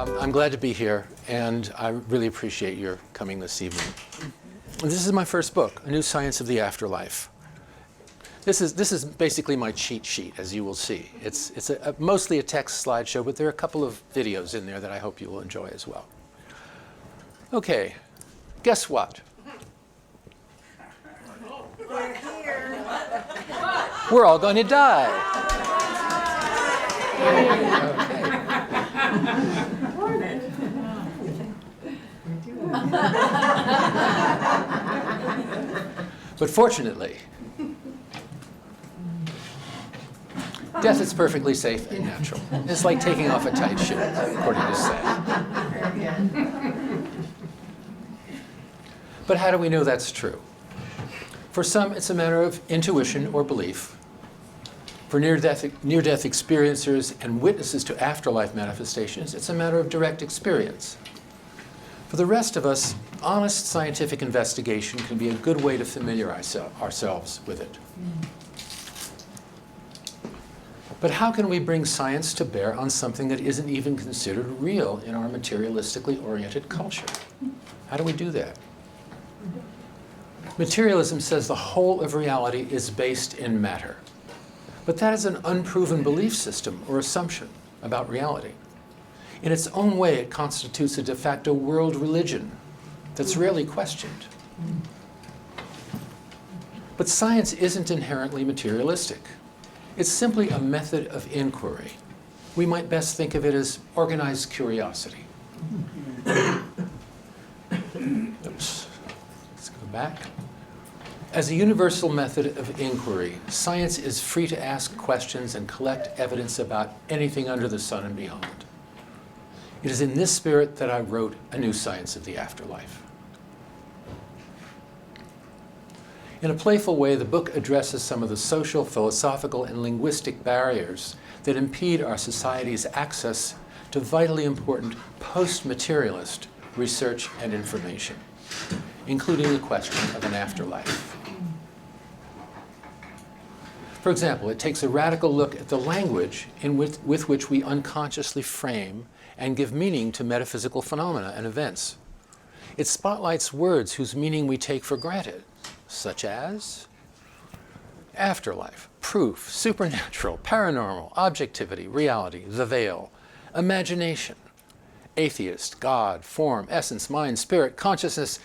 I'm glad to be here, and I really appreciate your coming this evening. This is my first book, A New Science of the Afterlife. This is basically my cheat sheet, as you will see. It's mostly a text slideshow, but there are a couple of videos in there that I hope you will enjoy as well. Okay, guess what? We're here. We're all going to die. But fortunately, death is perfectly safe and natural. It's like taking off a tight shoe, according to Seth. But how do we know that's true? For some, it's a matter of intuition or belief. For near-death experiencers and witnesses to afterlife manifestations, it's a matter of direct experience. For the rest of us, honest scientific investigation can be a good way to familiarize ourselves with it. But how can we bring science to bear on something that isn't even considered real in our materialistically oriented culture? How do we do that? Materialism says the whole of reality is based in matter. But that is an unproven belief system or assumption about reality. In its own way, it constitutes a de facto world religion that's rarely questioned. But science isn't inherently materialistic. It's simply a method of inquiry. We might best think of it as organized curiosity. Oops. Let's go back. As a universal method of inquiry, science is free to ask questions and collect evidence about anything under the sun and beyond. It is in this spirit that I wrote A New Science of the Afterlife. In a playful way, the book addresses some of the social, philosophical, and linguistic barriers that impede our society's access to vitally important post-materialist research and information, including the question of an afterlife. For example, it takes a radical look at the language with which we unconsciously frame and give meaning to metaphysical phenomena and events. It spotlights words whose meaning we take for granted, such as afterlife, proof, supernatural, paranormal, objectivity, reality, the veil, imagination, atheist, God, form, essence, mind, spirit, consciousness,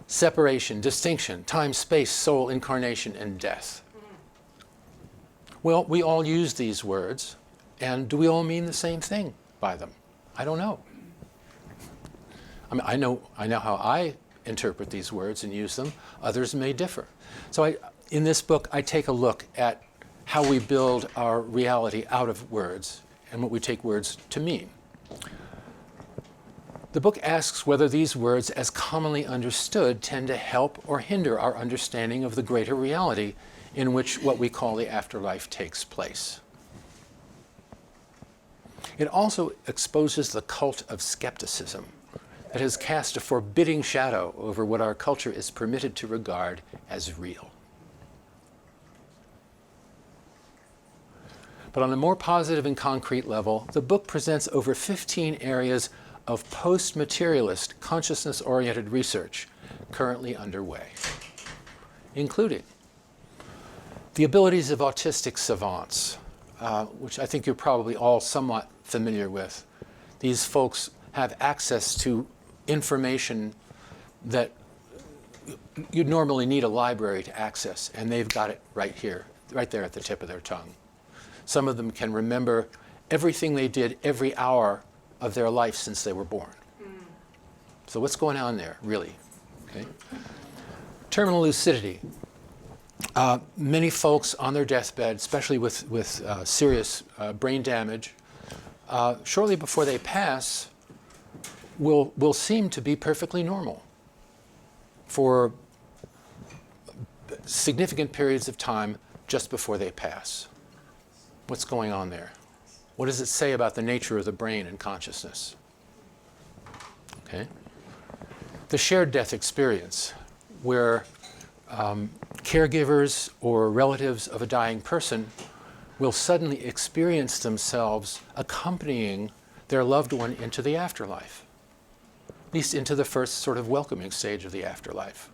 separation, distinction, time, space, soul, incarnation, and death. Well, we all use these words, and do we all mean the same thing by them? I don't know. I know how I interpret these words and use them. Others may differ. So in this book, I take a look at how we build our reality out of words and what we take words to mean. The book asks whether these words, as commonly understood, tend to help or hinder our understanding of the greater reality in which what we call the afterlife takes place. It also exposes the cult of skepticism that has cast a forbidding shadow over what our culture is permitted to regard as real. But on a more positive and concrete level, the book presents over 15 areas of post-materialist, consciousness-oriented research currently underway, including the abilities of autistic savants, which I think you're probably all somewhat familiar with. These folks have access to information that you'd normally need a library to access, and they've got it right here, right there at the tip of their tongue. Some of them can remember everything they did every hour of their life since they were born. So what's going on there, really? Okay. Terminal lucidity. Many folks on their deathbed, especially with serious brain damage, shortly before they pass, will seem to be perfectly normal for significant periods of time just before they pass. What's going on there? What does it say about the nature of the brain and consciousness? Okay. The shared death experience, where caregivers or relatives of a dying person will suddenly experience themselves accompanying their loved one into the afterlife, at least into the first sort of welcoming stage of the afterlife.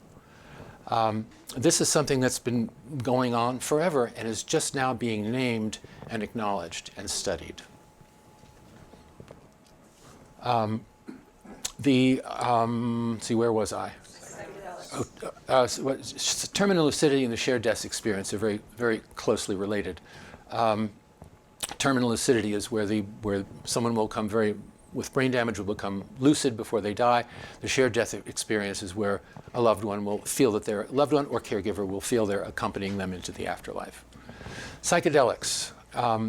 This is something that's been going on forever and is just now being named and acknowledged and studied. See, where was I? Terminal lucidity and the shared death experience are very, very closely related. Terminal lucidity is where someone will come with brain damage will become lucid before they die. The shared death experience is where a loved one will feel that their loved one or caregiver will feel they're accompanying them into the afterlife. Psychedelics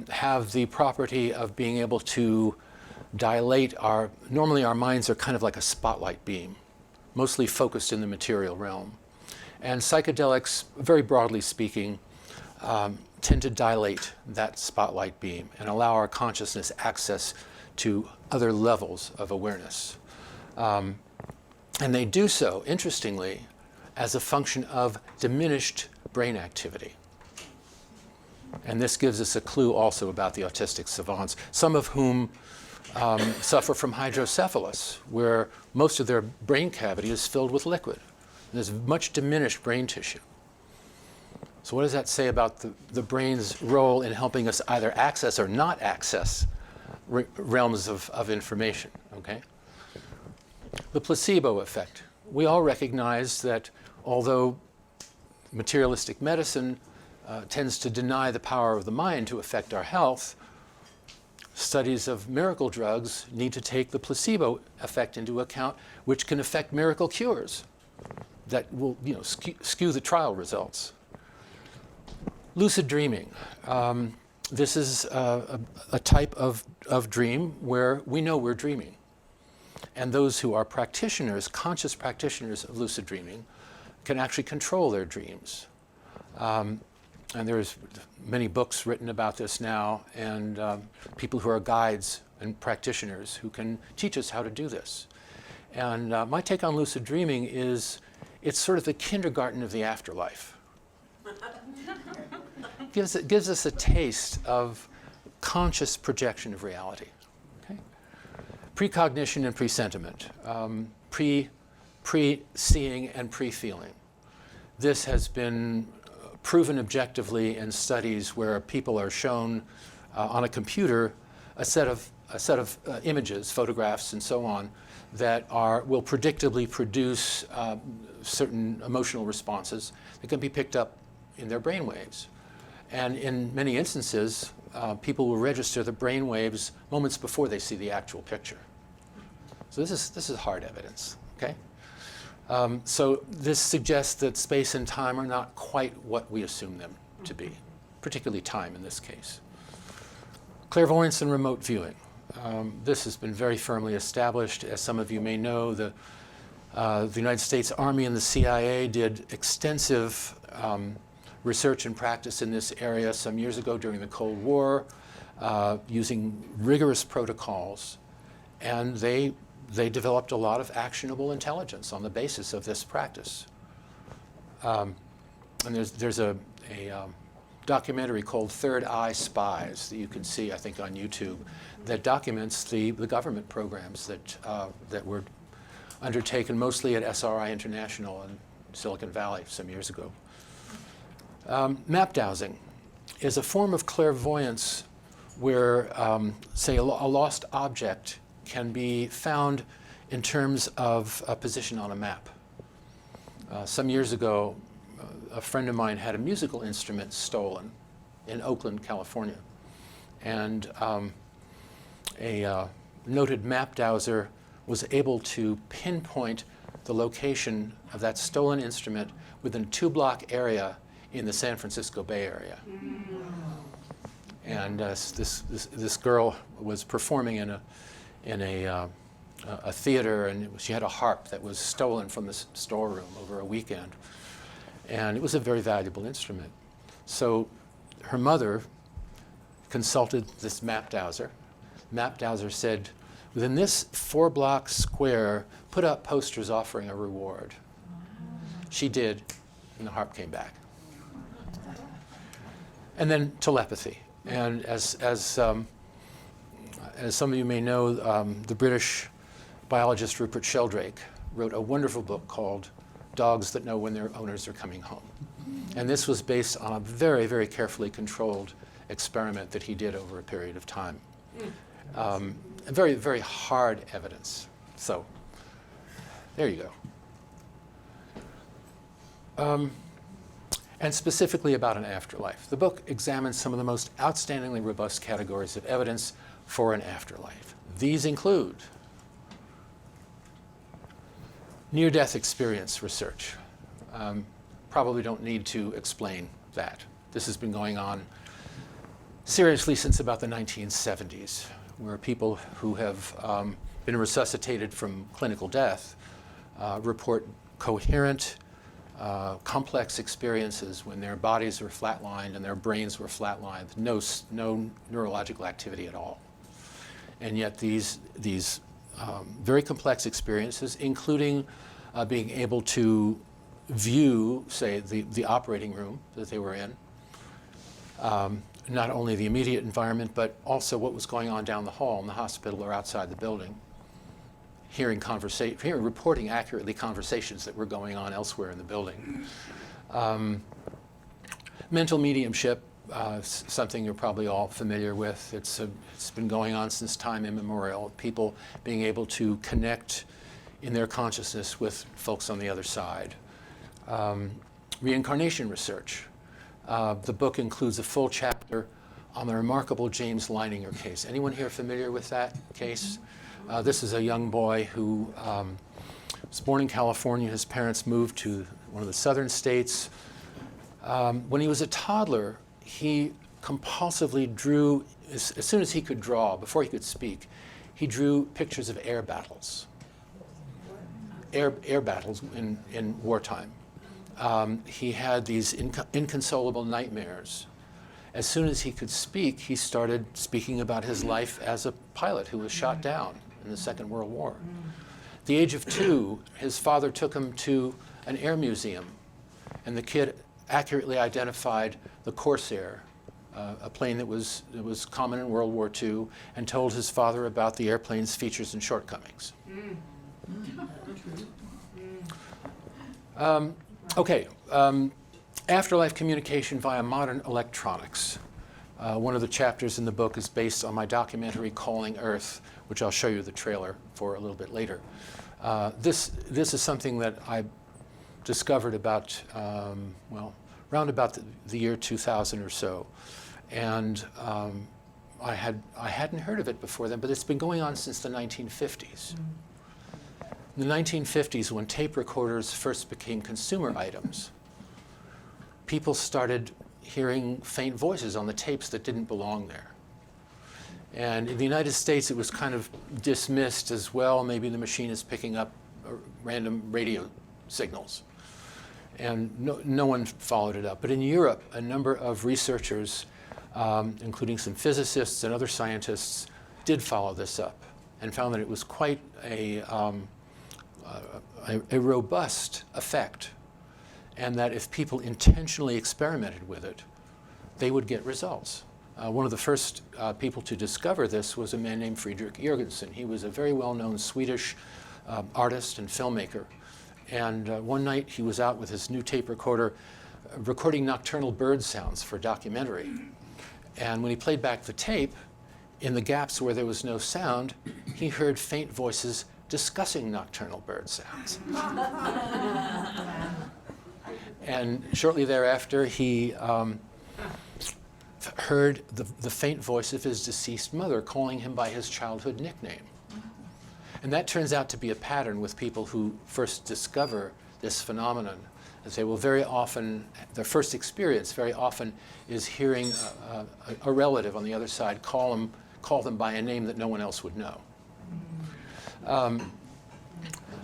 have the property of being able to dilate normally our minds are kind of like a spotlight beam, mostly focused in the material realm. And psychedelics, very broadly speaking, tend to dilate that spotlight beam and allow our consciousness access to other levels of awareness. And they do so, interestingly, as a function of diminished brain activity. And this gives us a clue also about the autistic savants, some of whom suffer from hydrocephalus, where most of their brain cavity is filled with liquid. There's much diminished brain tissue. So what does that say about the brain's role in helping us either access or not access realms of information, okay? The placebo effect. We all recognize that although materialistic medicine tends to deny the power of the mind to affect our health, studies of miracle drugs need to take the placebo effect into account, which can affect miracle cures that will skew the trial results. Lucid dreaming. This is a type of dream where we know we're dreaming. And those who are practitioners, conscious practitioners of lucid dreaming, can actually control their dreams. And there's many books written about this now, and people who are guides and practitioners who can teach us how to do this. And my take on lucid dreaming is it's sort of the kindergarten of the afterlife. It gives us a taste of conscious projection of reality. Okay? Precognition and presentiment, pre-seeing and pre-feeling. This has been proven objectively in studies where people are shown on a computer a set of images, photographs, and so on that will predictably produce certain emotional responses that can be picked up in their brain waves. And in many instances, people will register the brain waves moments before they see the actual picture. So this is hard evidence, okay? So this suggests that space and time are not quite what we assume them to be, particularly time in this case. Clairvoyance and remote viewing. This has been very firmly established. As some of you may know, the United States Army and the CIA did extensive research and practice in this area some years ago during the Cold War, using rigorous protocols, and they developed a lot of actionable intelligence on the basis of this practice. And there's a documentary called Third Eye Spies that you can see, I think, on YouTube that documents the government programs that were undertaken mostly at SRI International in Silicon Valley some years ago. Map dowsing is a form of clairvoyance where, say, a lost object can be found in terms of a position on a map. Some years ago, a friend of mine had a musical instrument stolen in Oakland, California. And a noted map dowser was able to pinpoint the location of that stolen instrument within a 2-block area in the San Francisco Bay Area. And this girl was performing in a theater, and she had a harp that was stolen from the storeroom over a weekend. And it was a very valuable instrument. So her mother consulted this map dowser. Map dowser said, within this 4-block square, put up posters offering a reward. She did, and the harp came back. And then telepathy. And as As some of you may know, the British biologist Rupert Sheldrake wrote a wonderful book called Dogs That Know When Their Owners Are Coming Home. And this was based on a very, very carefully controlled experiment that he did over a period of time. Very, very hard evidence. So there you go. And specifically about an afterlife. The book examines some of the most outstandingly robust categories of evidence for an afterlife. These include near-death experience research. Probably don't need to explain that. This has been going on seriously since about the 1970s, where people who have been resuscitated from clinical death report coherent, complex experiences when their bodies were flatlined and their brains were flatlined, no neurological activity at all. And yet these very complex experiences, including being able to view, say, the operating room that they were in, not only the immediate environment, but also what was going on down the hall in the hospital or outside the building, reporting accurately conversations that were going on elsewhere in the building. Mental mediumship, something you're probably all familiar with. It's been going on since time immemorial. People being able to connect in their consciousness with folks on the other side. Reincarnation research. The book includes a full chapter on the remarkable James Leininger case. Anyone here familiar with that case? This is a young boy who was born in California. His parents moved to one of the southern states. When he was a toddler, he compulsively drew, as soon as he could draw, before he could speak, he drew pictures of air battles. Air battles in wartime. He had these inconsolable nightmares. As soon as he could speak, he started speaking about his life as a pilot who was shot down in the Second World War. At the age of 2, his father took him to an air museum, and the kid accurately identified the Corsair, a plane that was common in World War II, and told his father about the airplane's features and shortcomings. Afterlife communication via modern electronics. One of the chapters in the book is based on my documentary Calling Earth, which I'll show you the trailer for a little bit later. This is something that I discovered about, around about the year 2000 or so. And I hadn't heard of it before then, but it's been going on since the 1950s. In the 1950s, when tape recorders first became consumer items, people started hearing faint voices on the tapes that didn't belong there. And in the United States, it was kind of dismissed as, well, maybe the machine is picking up random radio signals. And no one followed it up. But in Europe, a number of researchers, including some physicists and other scientists, did follow this up and found that it was quite a robust effect, and that if people intentionally experimented with it, they would get results. One of the first people to discover this was a man named Friedrich Jürgensen. He was a very well-known Swedish artist and filmmaker. And one night he was out with his new tape recorder recording nocturnal bird sounds for a documentary. And when he played back the tape, in the gaps where there was no sound, he heard faint voices discussing nocturnal bird sounds. And shortly thereafter, he heard the faint voice of his deceased mother calling him by his childhood nickname. And that turns out to be a pattern with people who first discover this phenomenon. They say, well, very often, their first experience very often is hearing a relative on the other side call them by a name that no one else would know.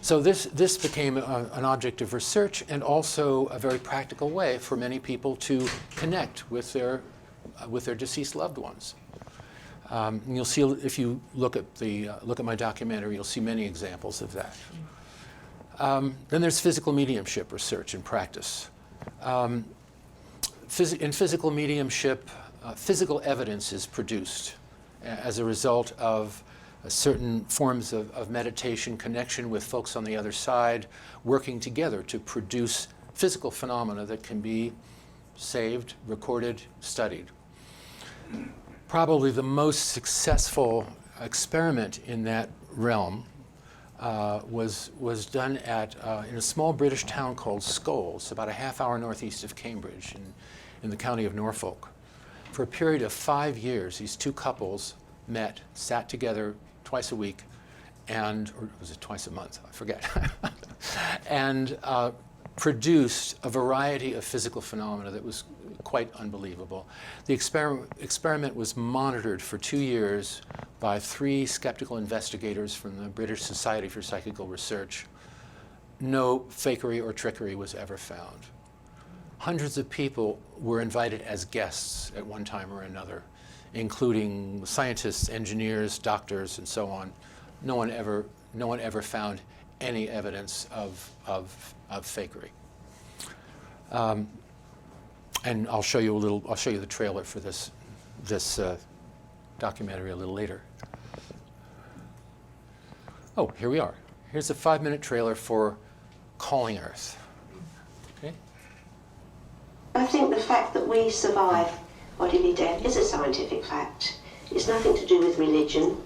So this became an object of research and also a very practical way for many people to connect with their deceased loved ones. And you'll see, if you look at my documentary, you'll see many examples of that. Then there's physical mediumship research and practice. In physical mediumship, physical evidence is produced as a result of certain forms of meditation, connection with folks on the other side, working together to produce physical phenomena that can be saved, recorded, studied. Probably the most successful experiment in that realm was done in a small British town called Scholes, about a half-hour northeast of Cambridge in the county of Norfolk. For a period of 5 years, these two couples met, sat together twice a week, or was it twice a month? I forget. and produced a variety of physical phenomena that was quite unbelievable. The experiment was monitored for 2 years by 3 skeptical investigators from the British Society for Psychical Research. No fakery or trickery was ever found. Hundreds of people were invited as guests at one time or another, including scientists, engineers, doctors, and so on. No one ever found any evidence of fakery. And I'll show you the trailer for this documentary a little later. Oh, here we are. Here's a 5-minute trailer for Calling Earth. Okay. I think the fact that we survive bodily death is a scientific fact. It's nothing to do with religion.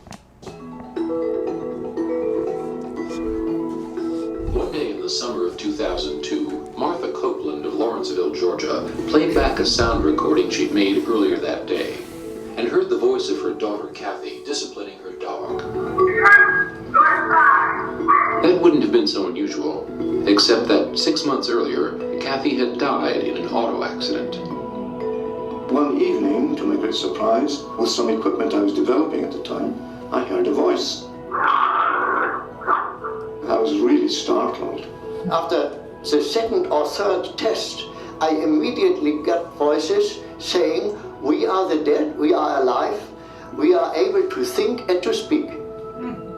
One day in the summer of 2002, Martha Copeland of Lawrenceville, Georgia, played back a sound recording she'd made earlier that day and heard the voice of her daughter Kathy disciplining her dog. That wouldn't have been so unusual, except that 6 months earlier, Kathy had died in an auto accident. One evening, to my great surprise, with some equipment I was developing at the time, I heard a voice. I was really startled. After the second or third test, I immediately got voices saying, "We are the dead, we are alive, we are able to think and to speak."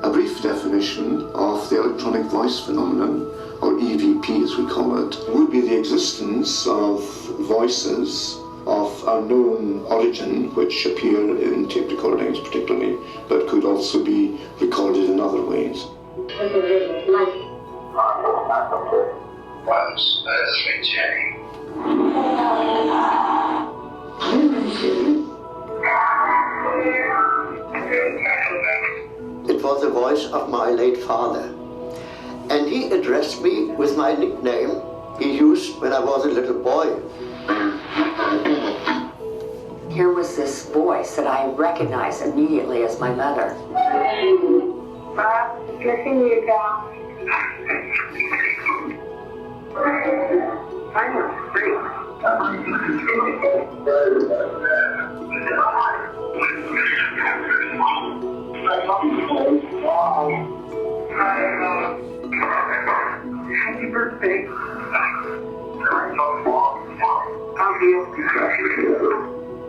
A brief definition of the electronic voice phenomenon, or EVP as we call it, would be the existence of voices of unknown origin which appear in tape recordings particularly, but could also be recorded in other ways. It was the voice of my late father, and he addressed me with my nickname he used when I was a little boy. Here was this voice that I recognized immediately as my mother. Happy birthday.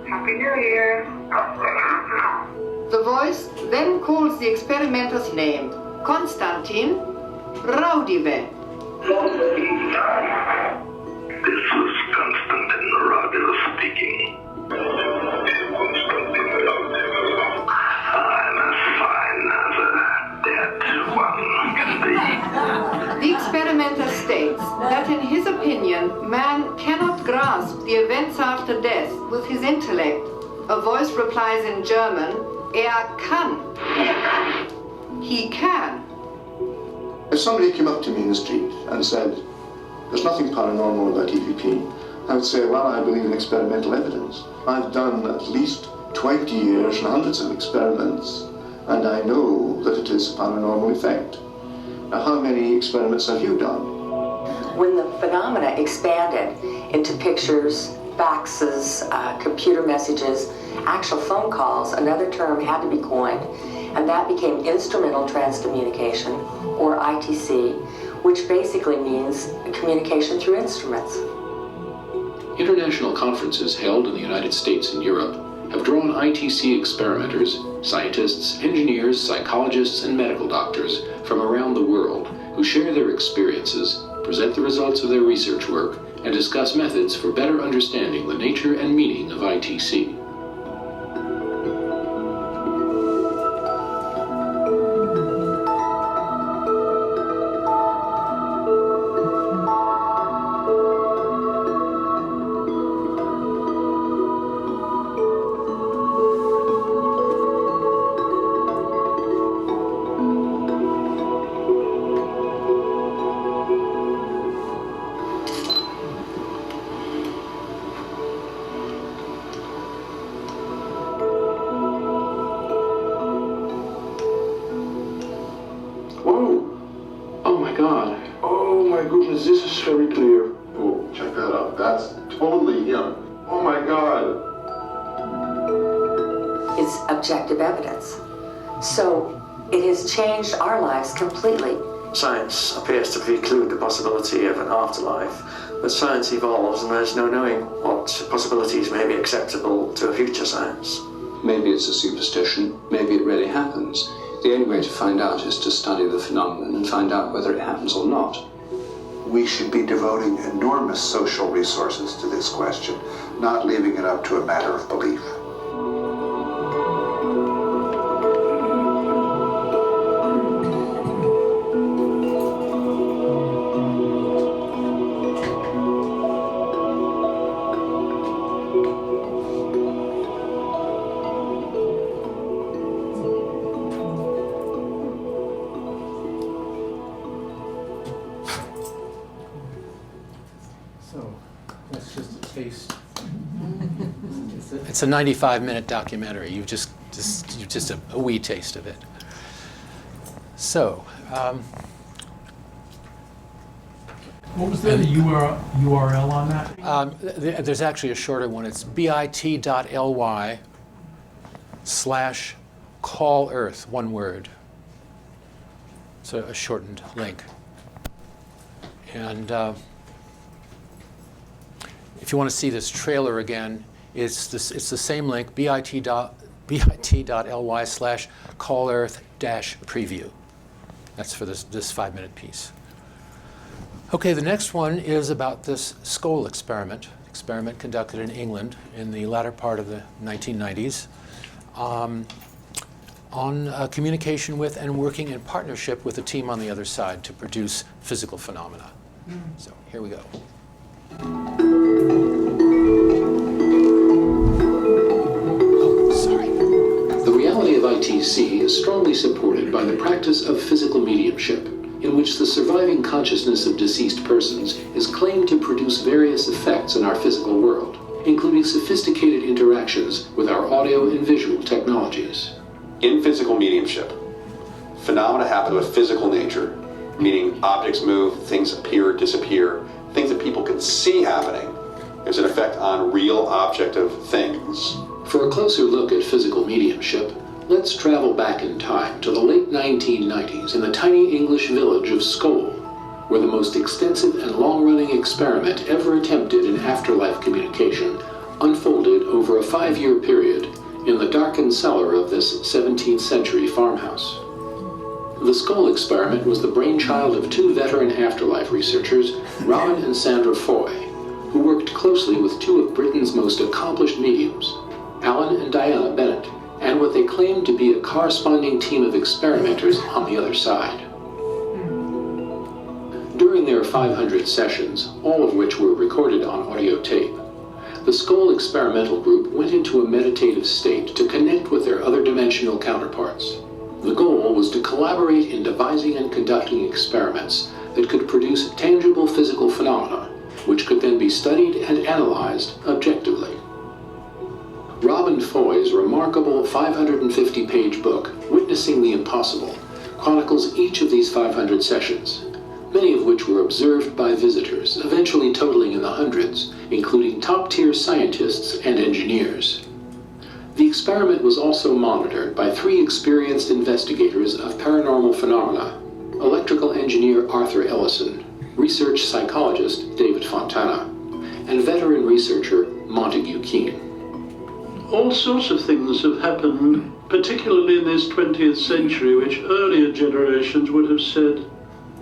Happy New Year. The voice then calls the experimenter's name, Konstantin Raudive. This is Konstantin Raudive speaking. I'm as fine as a dead one can be. The experimenter states that in his opinion, man cannot grasp the events after death with his intellect. A voice replies in German, kann. He can. If somebody came up to me in the street and said, "There's nothing paranormal about EVP," I would say, "Well, I believe in experimental evidence. I've done at least 20 years and hundreds of experiments, and I know that it is a paranormal effect. Now, how many experiments have you done?" When the phenomena expanded into pictures, faxes, computer messages, actual phone calls, another term had to be coined, and that became instrumental transcommunication, or ITC, which basically means communication through instruments. International conferences held in the United States and Europe have drawn ITC experimenters, scientists, engineers, psychologists, and medical doctors from around the world who share their experiences, present the results of their research work, and discuss methods for better understanding the nature and meaning of ITC. objective evidence. So it has changed our lives completely. Science appears to preclude the possibility of an afterlife, but science evolves and there's no knowing what possibilities may be acceptable to a future science. Maybe it's a superstition, maybe it really happens. The only way to find out is to study the phenomenon and find out whether it happens or not. We should be devoting enormous social resources to this question, not leaving it up to a matter of belief. So that's just a taste. It's a 95-minute documentary. You've just a wee taste of it. So. What was the URL on that? There's actually a shorter one. It's bit.ly/callearth, one word. It's a shortened link. And if you want to see this trailer again, it's the same link, bit.ly/callearth-preview. That's for this 5-minute piece. Okay, the next one is about this skull experiment conducted in England in the latter part of the 1990s on communication with and working in partnership with a team on the other side to produce physical phenomena. So here we go. Oh, sorry. The reality of ITC is strongly supported by the practice of physical mediumship, in which the surviving consciousness of deceased persons is claimed to produce various effects in our physical world, including sophisticated interactions with our audio and visual technologies. In physical mediumship, phenomena happen of a physical nature, meaning objects move, things appear, disappear, things that people can see happening. There's an effect on real objective things. For a closer look at physical mediumship, let's travel back in time to the late 1990s in the tiny English village of Scole, where the most extensive and long-running experiment ever attempted in afterlife communication unfolded over a 5-year period in the darkened cellar of this 17th century farmhouse. The Scole experiment was the brainchild of 2 veteran afterlife researchers, Robin and Sandra Foy, who worked closely with 2 of Britain's most accomplished mediums, Alan and Diana Bennett, and what they claimed to be a corresponding team of experimenters on the other side. During their 500 sessions, all of which were recorded on audio tape, the Scole experimental group went into a meditative state to connect with their other dimensional counterparts. The goal was to collaborate in devising and conducting experiments that could produce tangible physical phenomena, which could then be studied and analyzed objectively. Robin Foy's remarkable 550-page book, Witnessing the Impossible, chronicles each of these 500 sessions, many of which were observed by visitors, eventually totaling in the hundreds, including top-tier scientists and engineers. The experiment was also monitored by 3 experienced investigators of paranormal phenomena: electrical engineer Arthur Ellison, research psychologist David Fontana, and veteran researcher Montague Keene. All sorts of things have happened, particularly in this 20th century, which earlier generations would have said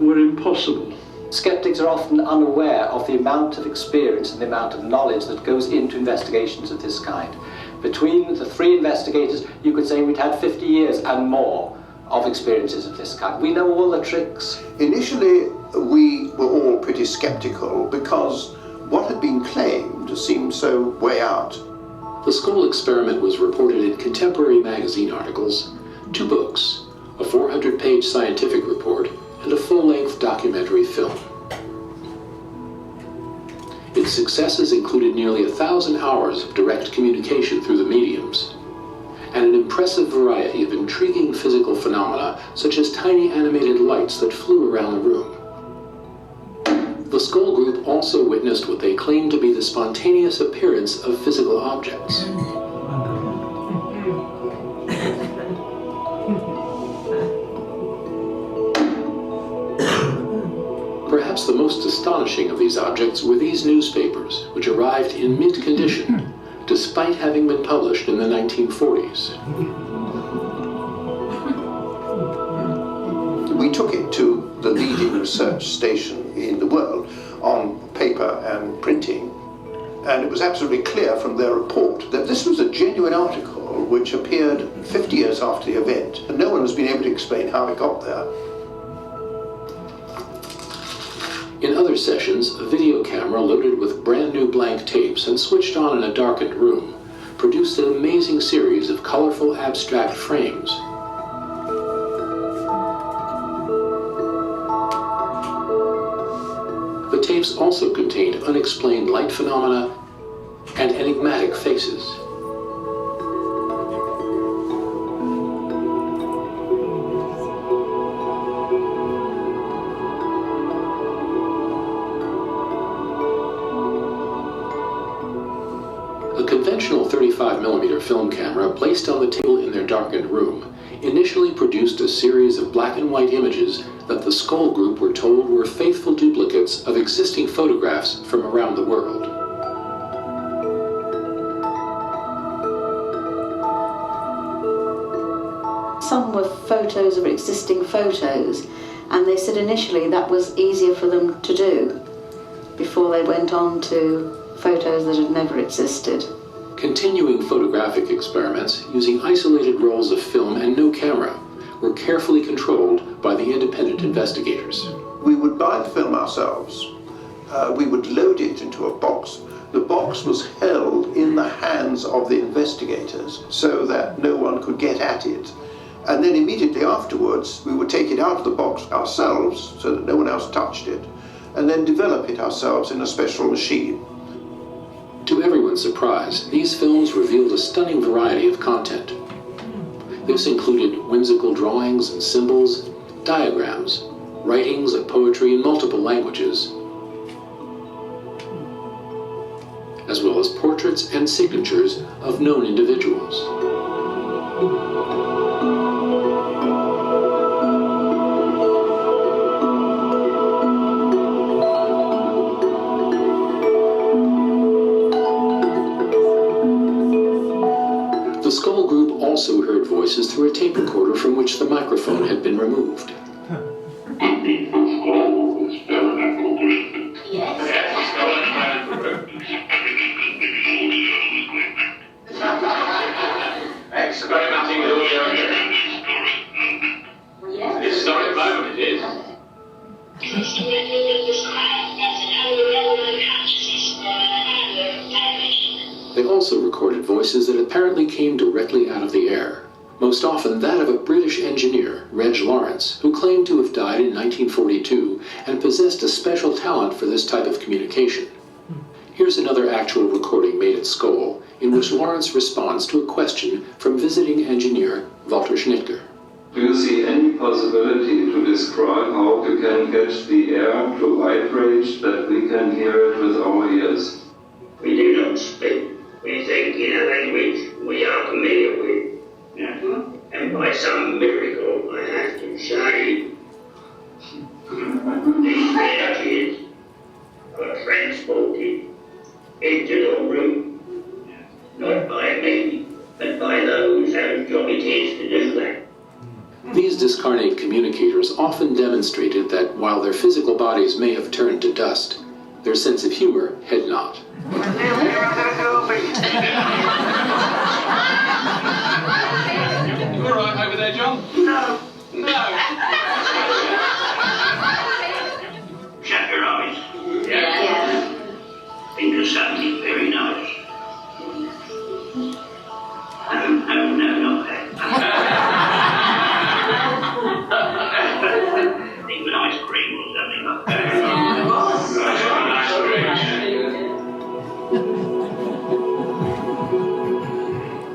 were impossible. Skeptics are often unaware of the amount of experience and the amount of knowledge that goes into investigations of this kind. Between the 3 investigators, you could say we'd had 50 years and more of experiences of this kind. We know all the tricks. Initially, we were all pretty skeptical because what had been claimed seemed so way out. The Scole experiment was reported in contemporary magazine articles, 2 books, a 400-page scientific report, and a full-length documentary film. Its successes included nearly 1,000 hours of direct communication through the mediums, and an impressive variety of intriguing physical phenomena, such as tiny animated lights that flew around the room. The Scole group also witnessed what they claimed to be the spontaneous appearance of physical objects. the most astonishing of these objects were these newspapers, which arrived in mint condition, despite having been published in the 1940s. We took it to the leading research station in the world on paper and printing, and it was absolutely clear from their report that this was a genuine article which appeared 50 years after the event, and no one has been able to explain how it got there. In other sessions, a video camera loaded with brand new blank tapes and switched on in a darkened room produced an amazing series of colorful abstract frames. The tapes also contained unexplained light phenomena and enigmatic faces. A conventional 35mm film camera placed on the table in their darkened room initially produced a series of black and white images that the Skoll group were told were faithful duplicates of existing photographs from around the world. Some were photos of existing photos, and they said initially that was easier for them to do before they went on to photos that had never existed. Continuing photographic experiments using isolated rolls of film and no camera were carefully controlled by the independent investigators. We would buy the film ourselves. We would load it into a box. The box was held in the hands of the investigators so that no one could get at it. And then immediately afterwards, we would take it out of the box ourselves so that no one else touched it, and then develop it ourselves in a special machine. To everyone's surprise, these films revealed a stunning variety of content. This included whimsical drawings and symbols, diagrams, writings of poetry in multiple languages, as well as portraits and signatures of known individuals. The Skoll group also heard voices through a tape recorder from which the microphone had been removed. Experimenting with audio. Historic moment it is. They also recorded voices that apparently came directly out of the air, most often that of a British engineer, Reg Lawrence, who claimed to have died in 1942 and possessed a special talent for this type of communication. Here's another actual recording made at Skoll, in which Lawrence responds to a question from visiting engineer Walter Schnittger. Do you see any possibility to describe how we can get the air to vibrate that we can hear it with our ears? We do not speak. We think in a language we are familiar with. And by some miracle, I have to say, these energies are transported into the room, not by me, but by those whose job it is to do that. These discarnate communicators often demonstrated that while their physical bodies may have turned to dust, their sense of humor had not. You all right over there, John? No. No. Shut your eyes. Yeah. Think of something very nice. No, not that. Think of an ice cream or something like that.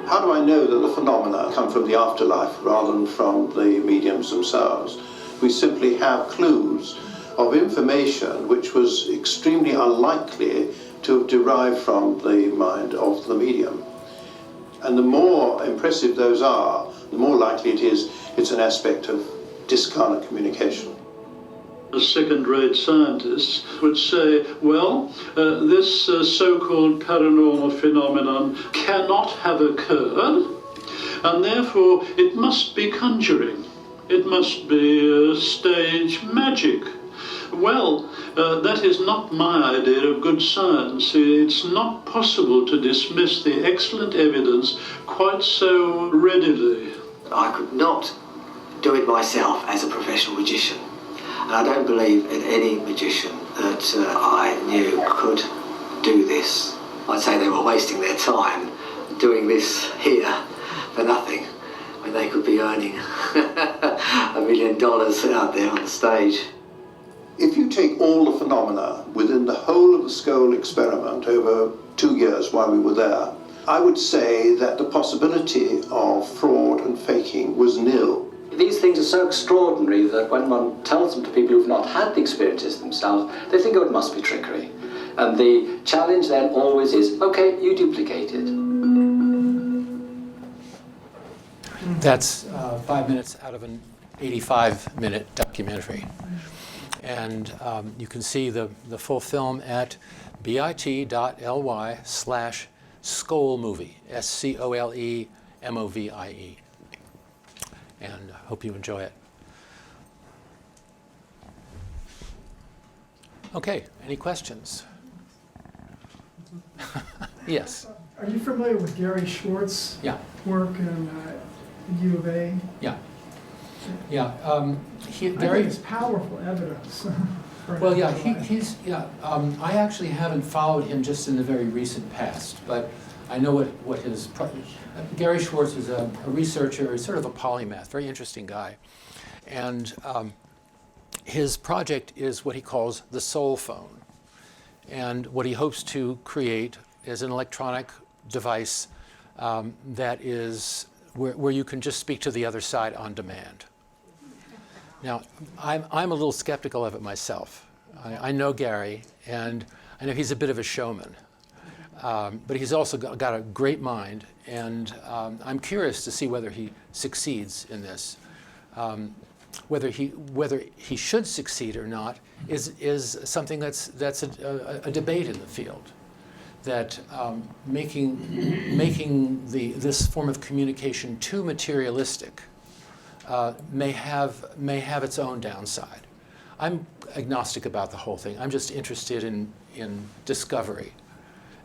How do I know that the phenomena come from the afterlife rather than from the mediums themselves? We simply have clues of information which was extremely unlikely to have derived from the mind of the medium. And the more impressive those are, the more likely it is it's an aspect of discarnate communication. second-rate scientists would say, well, this so-called paranormal phenomenon cannot have occurred, and therefore it must be conjuring. It must be stage magic. Well, that is not my idea of good science. It's not possible to dismiss the excellent evidence quite so readily. I could not do it myself as a professional magician. And I don't believe in any magician that I knew could do this. I'd say they were wasting their time doing this here for nothing, when they could be earning $1 million out there on the stage. If you take all the phenomena within the whole of the Skull experiment over 2 years while we were there, I would say that the possibility of fraud and faking was nil. These things are so extraordinary that when one tells them to people who've not had the experiences themselves, they think, oh, it must be trickery. And the challenge then always is, okay, you duplicate it. That's 5 minutes out of an 85-minute documentary. And you can see the full film at bit.ly/ScoleMovie, SCOLEMOVIE. And I hope you enjoy it. Okay, any questions? Yes. Are you familiar with Gary Schwartz's work in U of A? Yeah. Yeah. I think it's powerful evidence. Well, yeah, he's I actually haven't followed him just in the very recent past, but I know what his Gary Schwartz is a researcher. He's sort of a polymath, very interesting guy, and his project is what he calls the soul phone, and what he hopes to create is an electronic device that is where you can just speak to the other side on demand. Now, I'm a little skeptical of it myself. I know Gary, and I know he's a bit of a showman, but he's also got a great mind, and I'm curious to see whether he succeeds in this. Whether he should succeed or not is something that's a debate in the field. That making this form of communication too materialistic may have its own downside. I'm agnostic about the whole thing. I'm just interested in discovery,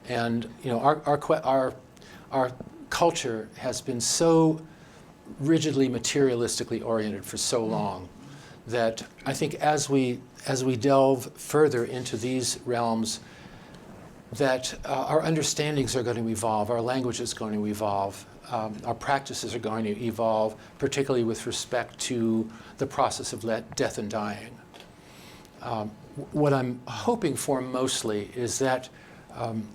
and you know, our culture has been so rigidly materialistically oriented for so long that I think as we delve further into these realms, that our understandings are going to evolve, our language is going to evolve, our practices are going to evolve, particularly with respect to the process of death and dying. What I'm hoping for mostly is that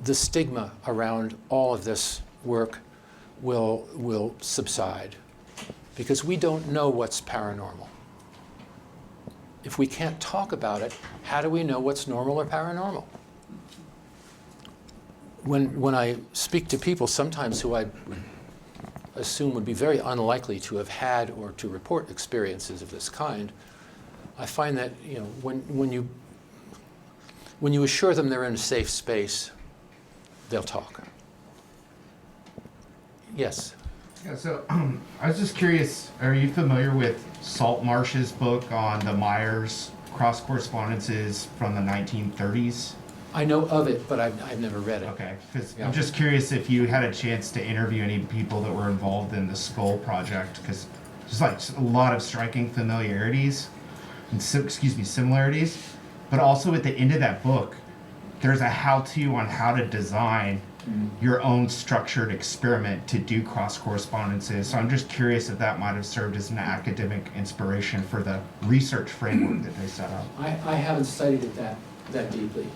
the stigma around all of this work will subside, because we don't know what's paranormal. If we can't talk about it, how do we know what's normal or paranormal? When I speak to people sometimes who I assume would be very unlikely to have had or to report experiences of this kind, I find that, you know, when you assure them they're in a safe space, they'll talk. Yes. Yeah, so I was just curious, are you familiar with Saltmarsh's book on the Myers cross correspondences from the 1930s? I know of it, but I've never read it. Okay, because I'm just curious if you had a chance to interview any people that were involved in the Skull project, because there's like a lot of striking familiarities and similarities, but also at the end of that book, there's a how-to on how to design your own structured experiment to do cross correspondences. So I'm just curious if that might have served as an academic inspiration for the research framework that they set up. I haven't studied it that deeply.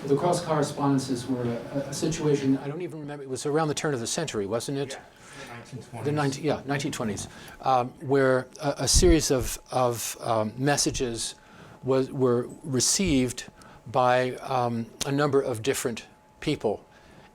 The cross correspondences were a situation, I don't even remember, it was around the turn of the century, wasn't it? Yeah, the 1920s, where a series of messages were received by a number of different people,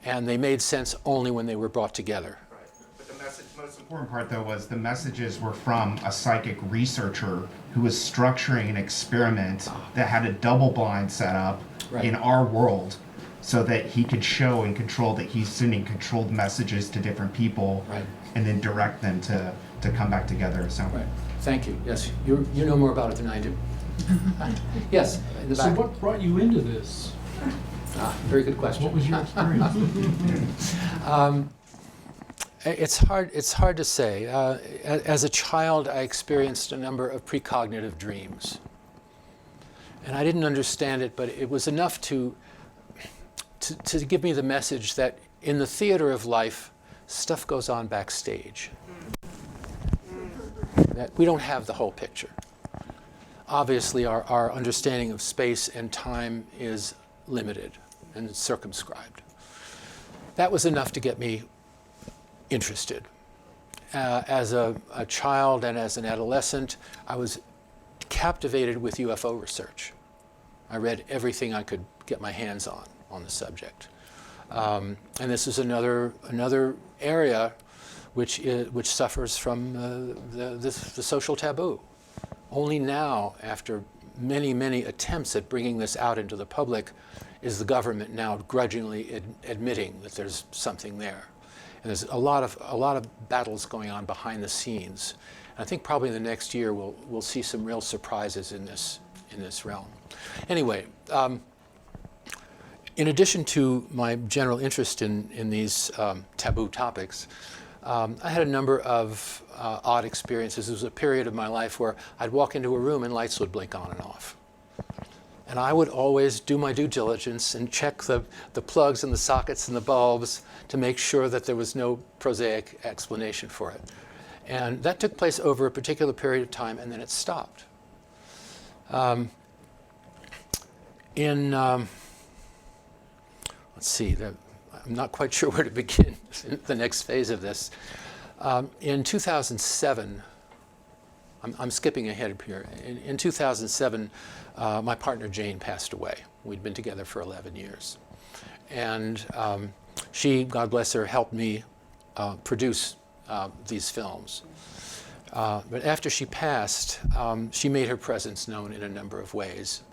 and they made sense only when they were brought together. Right, but the most important part, though, was the messages were from a psychic researcher who was structuring an experiment that had a double-blind setup in our world, so that he could show and control that he's sending controlled messages to different people, and then direct them to come back together. So. Right. Thank you. Yes, you know more about it than I do. Yes, in the back. So what brought you into this? Very good question. What was your experience? It's hard to say. As a child, I experienced a number of precognitive dreams. And I didn't understand it, but it was enough to give me the message that in the theater of life, stuff goes on backstage. That we don't have the whole picture. Obviously, our understanding of space and time is limited and circumscribed. That was enough to get me interested. As a child and as an adolescent, I was captivated with UFO research. I read everything I could get my hands on the subject. And this is another area which suffers from the social taboo. Only now, after many attempts at bringing this out into the public, is the government now grudgingly admitting that there's something there. And there's a lot of battles going on behind the scenes. And I think probably in the next year we'll see some real surprises in this realm. Anyway, in addition to my general interest in these taboo topics, I had a number of odd experiences. There was a period of my life where I'd walk into a room and lights would blink on and off. And I would always do my due diligence and check the plugs and the sockets and the bulbs to make sure that there was no prosaic explanation for it. And that took place over a particular period of time, and then it stopped. Let's see, I'm not quite sure where to begin the next phase of this. In 2007, I'm skipping ahead here. In 2007, my partner Jane passed away. We'd been together for 11 years. And she, God bless her, helped me produce these films. But after she passed, she made her presence known in a number of ways,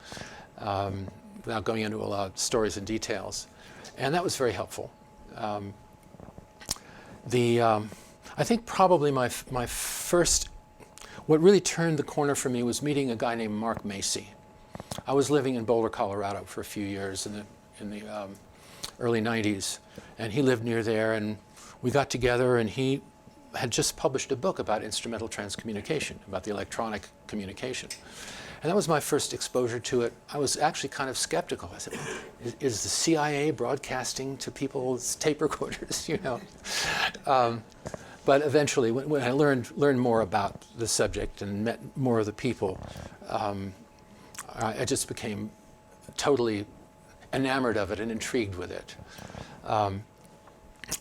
without going into a lot of stories and details. And that was very helpful. I think probably my first, what really turned the corner for me was meeting a guy named Mark Macy. I was living in Boulder, Colorado for a few years in the early 90s, and he lived near there, and we got together, and he had just published a book about instrumental transcommunication, about the electronic communication. And that was my first exposure to it. I was actually kind of skeptical. I said, is the CIA broadcasting to people's tape recorders, you know? But eventually, when I learned more about the subject and met more of the people, I just became totally enamored of it and intrigued with it. And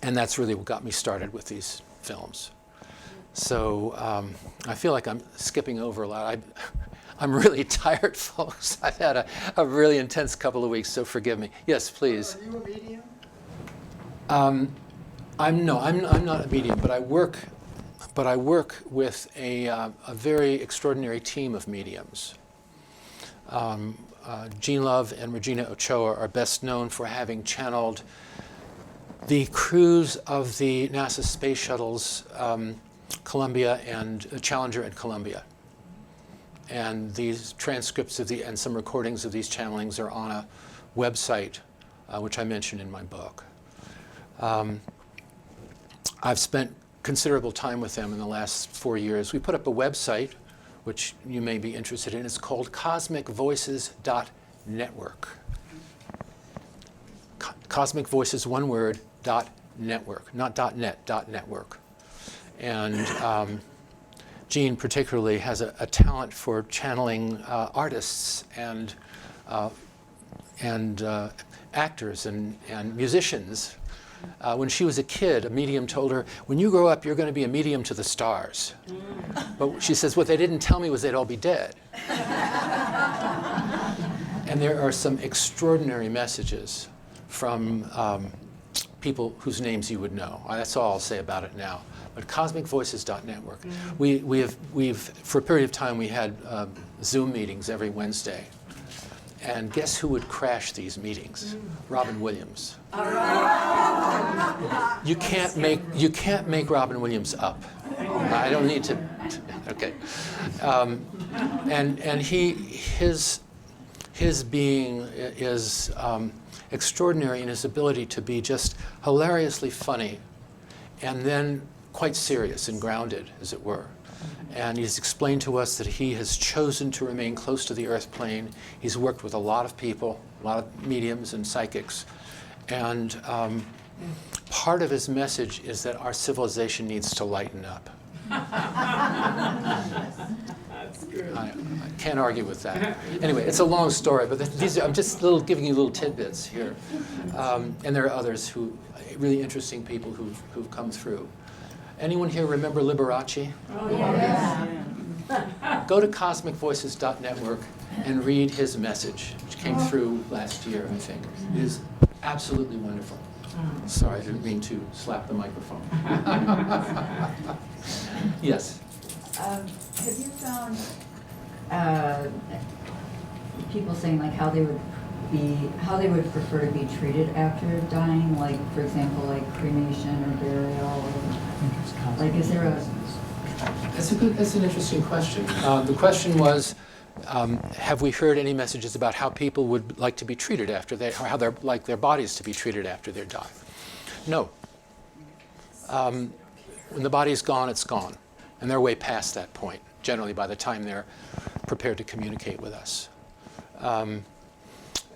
that's really what got me started with these films. So I feel like I'm skipping over a lot. I'm really tired, folks. I've had a really intense couple of weeks, so forgive me. Yes, please. Are you a medium? I'm not a medium, but I work with a very extraordinary team of mediums. Jean Love and Regina Ochoa are best known for having channeled the crews of the NASA space shuttles, Columbia and Challenger and Columbia. And these transcripts and some recordings of these channelings are on a website, which I mentioned in my book. I've spent considerable time with them in the last 4 years. We put up a website, which you may be interested in. It's called cosmicvoices.network. Cosmic Voices, one word, .network, not .net, .network. And Jean particularly has a talent for channeling artists and actors and musicians. When she was a kid, a medium told her, when you grow up, you're going to be a medium to the stars. But she says, what they didn't tell me was they'd all be dead. And there are some extraordinary messages from people whose names you would know. That's all I'll say about it now. But cosmicvoices.network. We've for a period of time we had Zoom meetings every Wednesday, and guess who would crash these meetings? Robin Williams. You can't make Robin Williams up. I don't need to. Okay, and his being is extraordinary in his ability to be just hilariously funny, and then quite serious and grounded, as it were. And he's explained to us that he has chosen to remain close to the earth plane. He's worked with a lot of people, a lot of mediums and psychics. And part of his message is that our civilization needs to lighten up. That's good. I can't argue with that. Anyway, it's a long story, but I'm just giving you little tidbits here. And there are others really interesting people who've come through. Anyone here remember Liberace? Oh, yes. Go to cosmicvoices.network and read his message, which came through last year, I think. It is absolutely wonderful. Sorry, I didn't mean to slap the microphone. Yes? Have you found people saying like how they would prefer to be treated after dying, like for example, like cremation or burial, or like is there a? That's an interesting question. The question was, have we heard any messages about how people would like to be treated after or how they're like their bodies to be treated after they die? No. When the body's gone, it's gone, and they're way past that point. Generally, by the time they're prepared to communicate with us,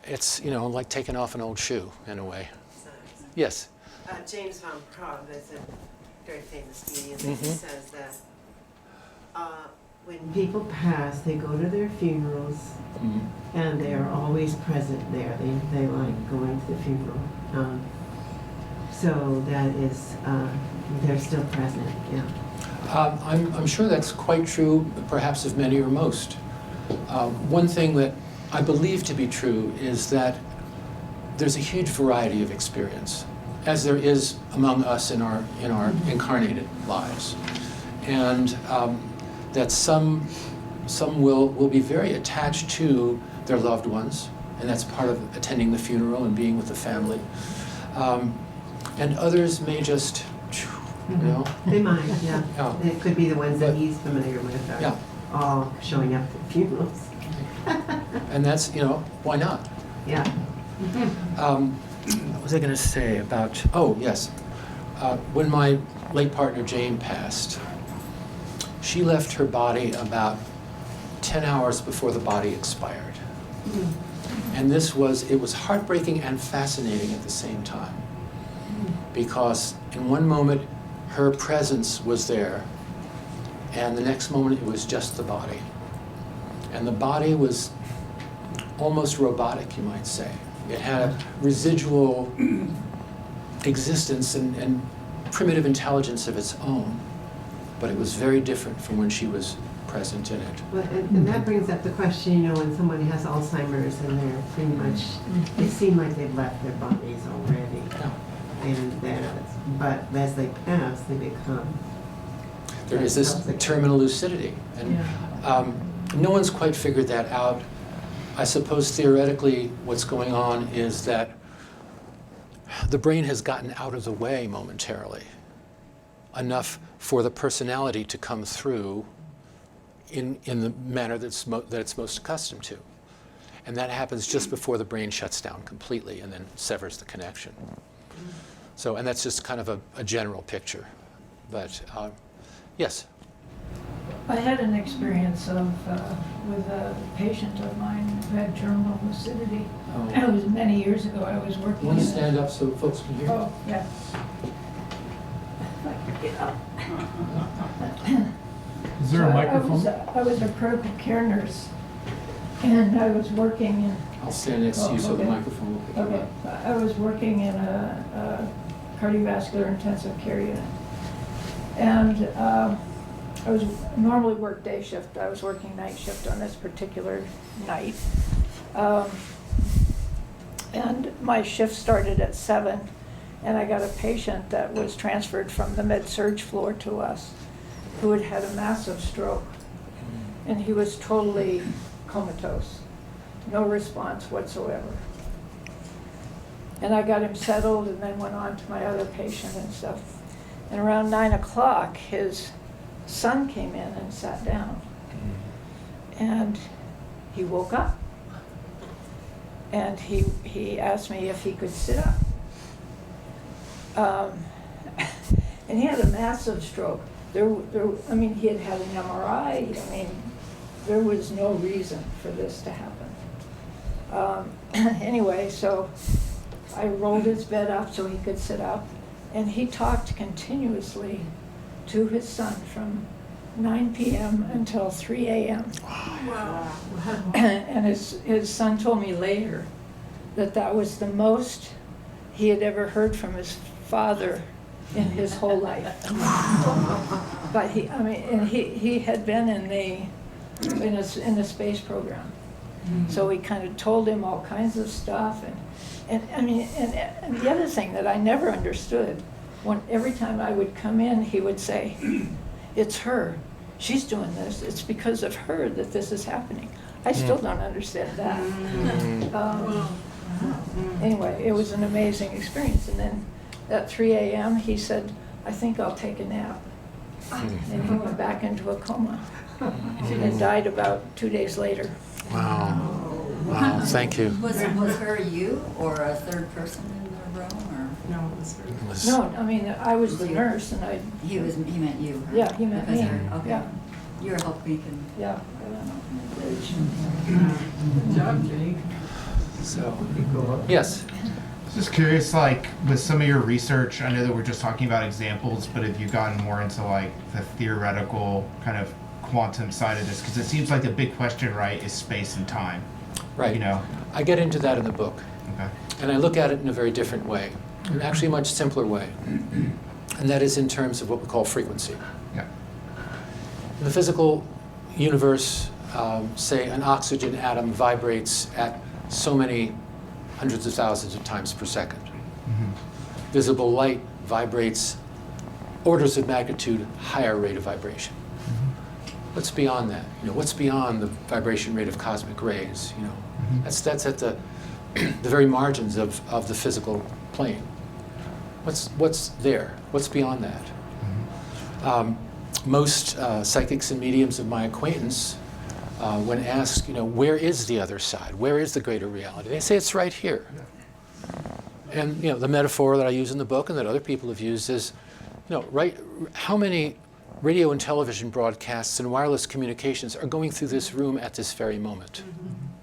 it's like taking off an old shoe in a way. Yes. James Van Praagh is a very famous medium. He says that when people pass, they go to their funerals, and they are always present there. They like going to the funeral. So that is, they're still present. Yeah. I'm sure that's quite true, perhaps of many or most. One thing that I believe to be true is that there's a huge variety of experience, as there is among us in our incarnated lives, and that some will be very attached to their loved ones, and that's part of attending the funeral and being with the family, and others may just. They might, yeah. It could be the ones that he's familiar with are all showing up at funerals. And that's, why not? Yeah. What was I going to say about, oh, yes. When my late partner Jane passed, she left her body about 10 hours before the body expired. And it was heartbreaking and fascinating at the same time. Because in one moment, her presence was there, and the next moment it was just the body. And the body was almost robotic, you might say. It had a residual existence and primitive intelligence of its own, but it was very different from when she was present in it. Well, and that brings up the question, when somebody has Alzheimer's and they're pretty much, they seem like they've left their bodies already. But as they pass, they become. There is this terminal lucidity, and no one's quite figured that out. I suppose theoretically what's going on is that the brain has gotten out of the way momentarily, enough for the personality to come through in the manner that it's most accustomed to. And that happens just before the brain shuts down completely and then severs the connection. So, and that's just kind of a general picture. But, yes? I had an experience with a patient of mine who had terminal lucidity. Oh. It was many years ago. I was working. You want to stand up so folks can hear? Oh, yeah. If I could get up. Is there a microphone? I was a critical care nurse, and I was working in. I'll stand next to you so the microphone will pick you up. I was working in a cardiovascular intensive care unit, and I was normally work day shift. I was working night shift on this particular night, and my shift started at 7, And I got a patient that was transferred from the med-surg floor to us who had had a massive stroke. And he was totally comatose, no response whatsoever. And I got him settled and then went on to my other patient and stuff. And around 9 o'clock, his son came in and sat down. And he woke up. And he asked me if he could sit up. And he had a massive stroke. He had had an MRI. There was no reason for this to happen. Anyway, so I rolled his bed up so he could sit up, and he talked continuously to his son from 9 p.m. until 3 a.m. Wow. And his son told me later that was the most he had ever heard from his father in his whole life. But he had been in the space program, so we kind of told him all kinds of stuff, and the other thing that I never understood, every time I would come in, he would say, "It's her. She's doing this. It's because of her that this is happening." I still don't understand that. Anyway, it was an amazing experience. And then at 3 a.m. he said, "I think I'll take a nap." And he went back into a coma and died about 2 days later. Wow. Wow, thank you. Was her you or a third person in the room, or? No, it was her. No, I was the nurse, and He meant you. Huh? Yeah, he meant me. Okay. Yeah. You're a help beacon. Yeah. Good job, Jake. So, yes. Just curious, like with some of your research, I know that we're just talking about examples, but have you gotten more into like the theoretical kind of quantum side of this? Because it seems like the big question, right, is space and time. Right. You know. I get into that in the book. Okay. And I look at it in a very different way, actually a much simpler way. And that is in terms of what we call frequency. Yeah. In the physical universe, say an oxygen atom vibrates at so many hundreds of thousands of times per second. Mm-hmm. Visible light vibrates orders of magnitude higher rate of vibration. Mm-hmm. What's beyond that? What's beyond the vibration rate of cosmic rays? Mm-hmm. That's at the very margins of the physical plane. What's there? What's beyond that? Mm-hmm. Most psychics and mediums of my acquaintance, when asked, where is the other side? Where is the greater reality? They say it's right here. Yeah. And the metaphor that I use in the book and that other people have used is, how many radio and television broadcasts and wireless communications are going through this room at this very moment,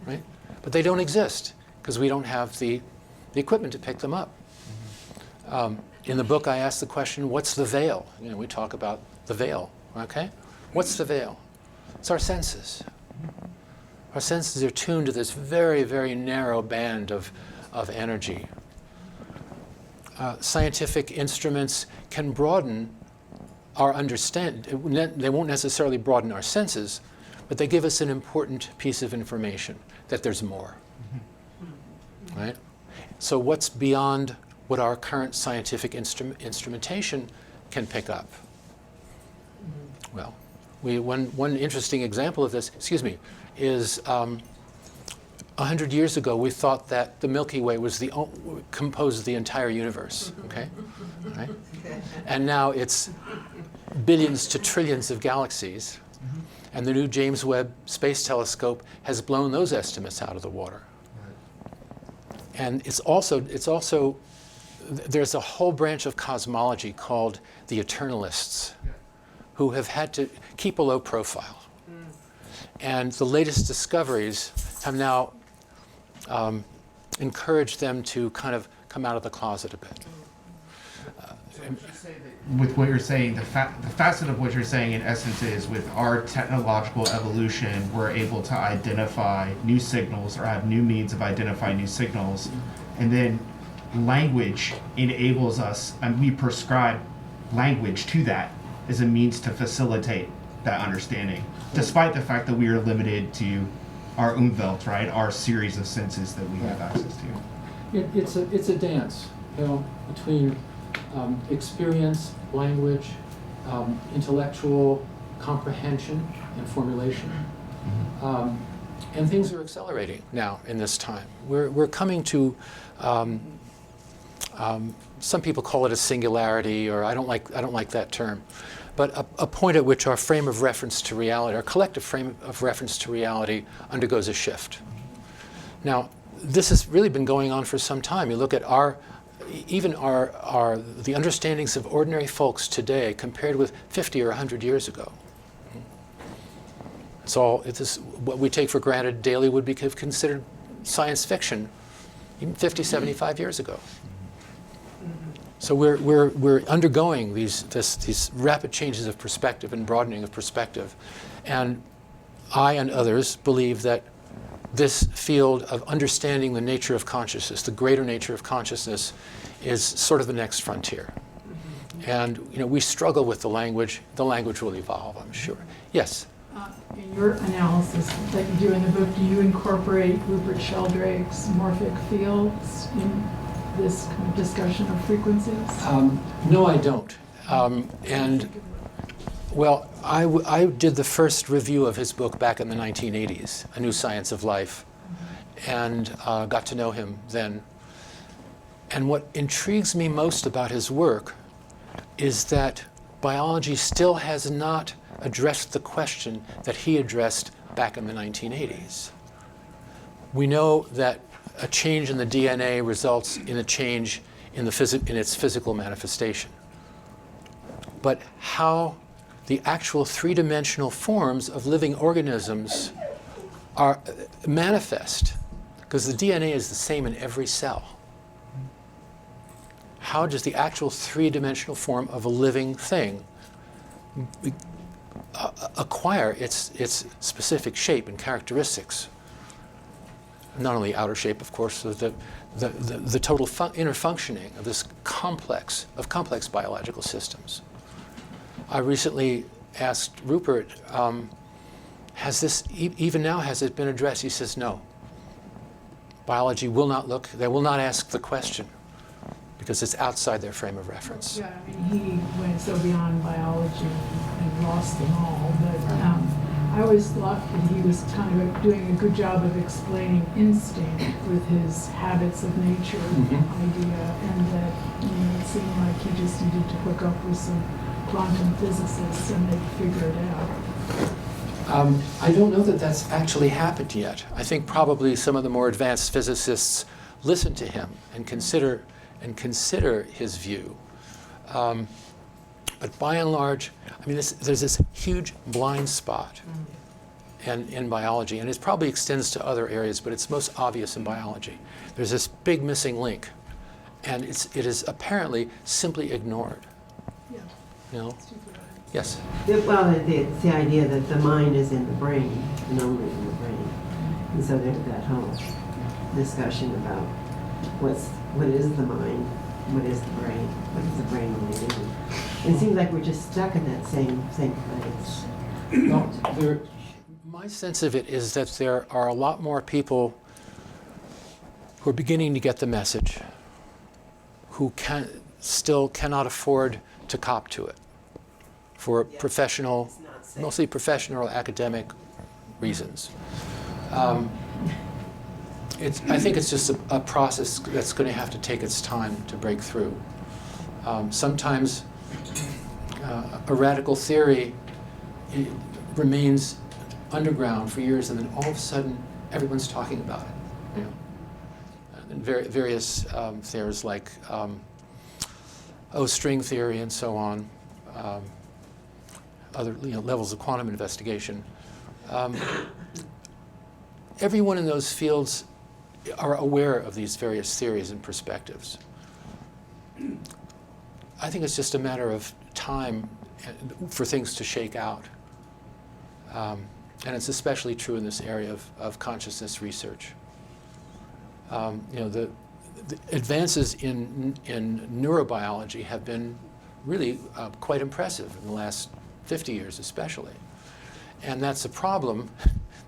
right? But they don't exist because we don't have the equipment to pick them up. In the book, I ask the question, what's the veil? We talk about the veil, okay? What's the veil? It's our senses. Our senses are tuned to this very, very narrow band of energy. Scientific instruments can broaden our understanding. They won't necessarily broaden our senses, but they give us an important piece of information, that there's more. Right? So what's beyond what our current scientific instrumentation can pick up? Well, one interesting example of this, is 100 years ago we thought that the Milky Way was composed of the entire universe, okay? Right? And now it's billions to trillions of galaxies, and the new James Webb Space Telescope has blown those estimates out of the water. And it's also there's a whole branch of cosmology called the eternalists, who have had to keep a low profile. And the latest discoveries have now encouraged them to kind of come out of the closet a bit. With what you're saying, the facet of what you're saying in essence is with our technological evolution, we're able to identify new signals or have new means of identifying new signals. And then language enables us, and we prescribe language to that as a means to facilitate that understanding, despite the fact that we are limited to our Umwelt, right? Our series of senses that we have access to. It's a dance. between experience, language, intellectual comprehension and formulation. And things are accelerating now in this time. We're coming to, some people call it a singularity, or I don't like that term, but a point at which our frame of reference to reality, our collective frame of reference to reality, undergoes a shift. Now, this has really been going on for some time. You look at the understandings of ordinary folks today compared with 50 or 100 years ago. It's what we take for granted daily would be considered science fiction even 50, 75 years ago. So we're undergoing these rapid changes of perspective and broadening of perspective. And I and others believe that this field of understanding the nature of consciousness, the greater nature of consciousness, is sort of the next frontier. And we struggle with the language. The language will evolve, I'm sure. Yes? In your analysis that you do in the book, do you incorporate Rupert Sheldrake's morphic fields in this kind of discussion of frequencies? No, I don't. Well, I did the first review of his book back in the 1980s, A New Science of Life, and got to know him then. And what intrigues me most about his work is that biology still has not addressed the question that he addressed back in the 1980s. We know that a change in the DNA results in a change in its physical manifestation. But how the actual three-dimensional forms of living organisms are manifest, because the DNA is the same in every cell. How does the actual three-dimensional form of a living thing acquire its specific shape and characteristics? Not only outer shape, of course, the total inner functioning of this complex biological systems. I recently asked Rupert, has this, even now, has it been addressed? He says no. Biology will not look, they will not ask the question because it's outside their frame of reference. Yeah, I mean, he went so beyond biology and lost them all, but I always thought that he was kind of doing a good job of explaining instinct with his habits of nature idea, and that it seemed like he just needed to hook up with some quantum physicists and they'd figure it out. I don't know that that's actually happened yet. I think probably some of the more advanced physicists listen to him and consider his view. But by and large, I mean, there's this huge blind spot in biology, and it probably extends to other areas, but it's most obvious in biology. There's this big missing link, and it is apparently simply ignored. Yeah. You know? Yes? Well, it's the idea that the mind is in the brain, and only in the brain. And so there's that whole discussion about what is the mind, what is the brain, what does the brain really do? It seems like we're just stuck in that same place. Well, my sense of it is that there are a lot more people who are beginning to get the message, who still cannot afford to cop to it for mostly professional or academic reasons. I think it's just a process that's going to have to take its time to break through. Sometimes a radical theory remains underground for years, and then all of a sudden everyone's talking about it. You know? And various theories like string theory and so on, other levels of quantum investigation. Everyone in those fields are aware of these various theories and perspectives. I think it's just a matter of time for things to shake out. And it's especially true in this area of consciousness research. The advances in neurobiology have been really quite impressive in the last 50 years especially. And that's a problem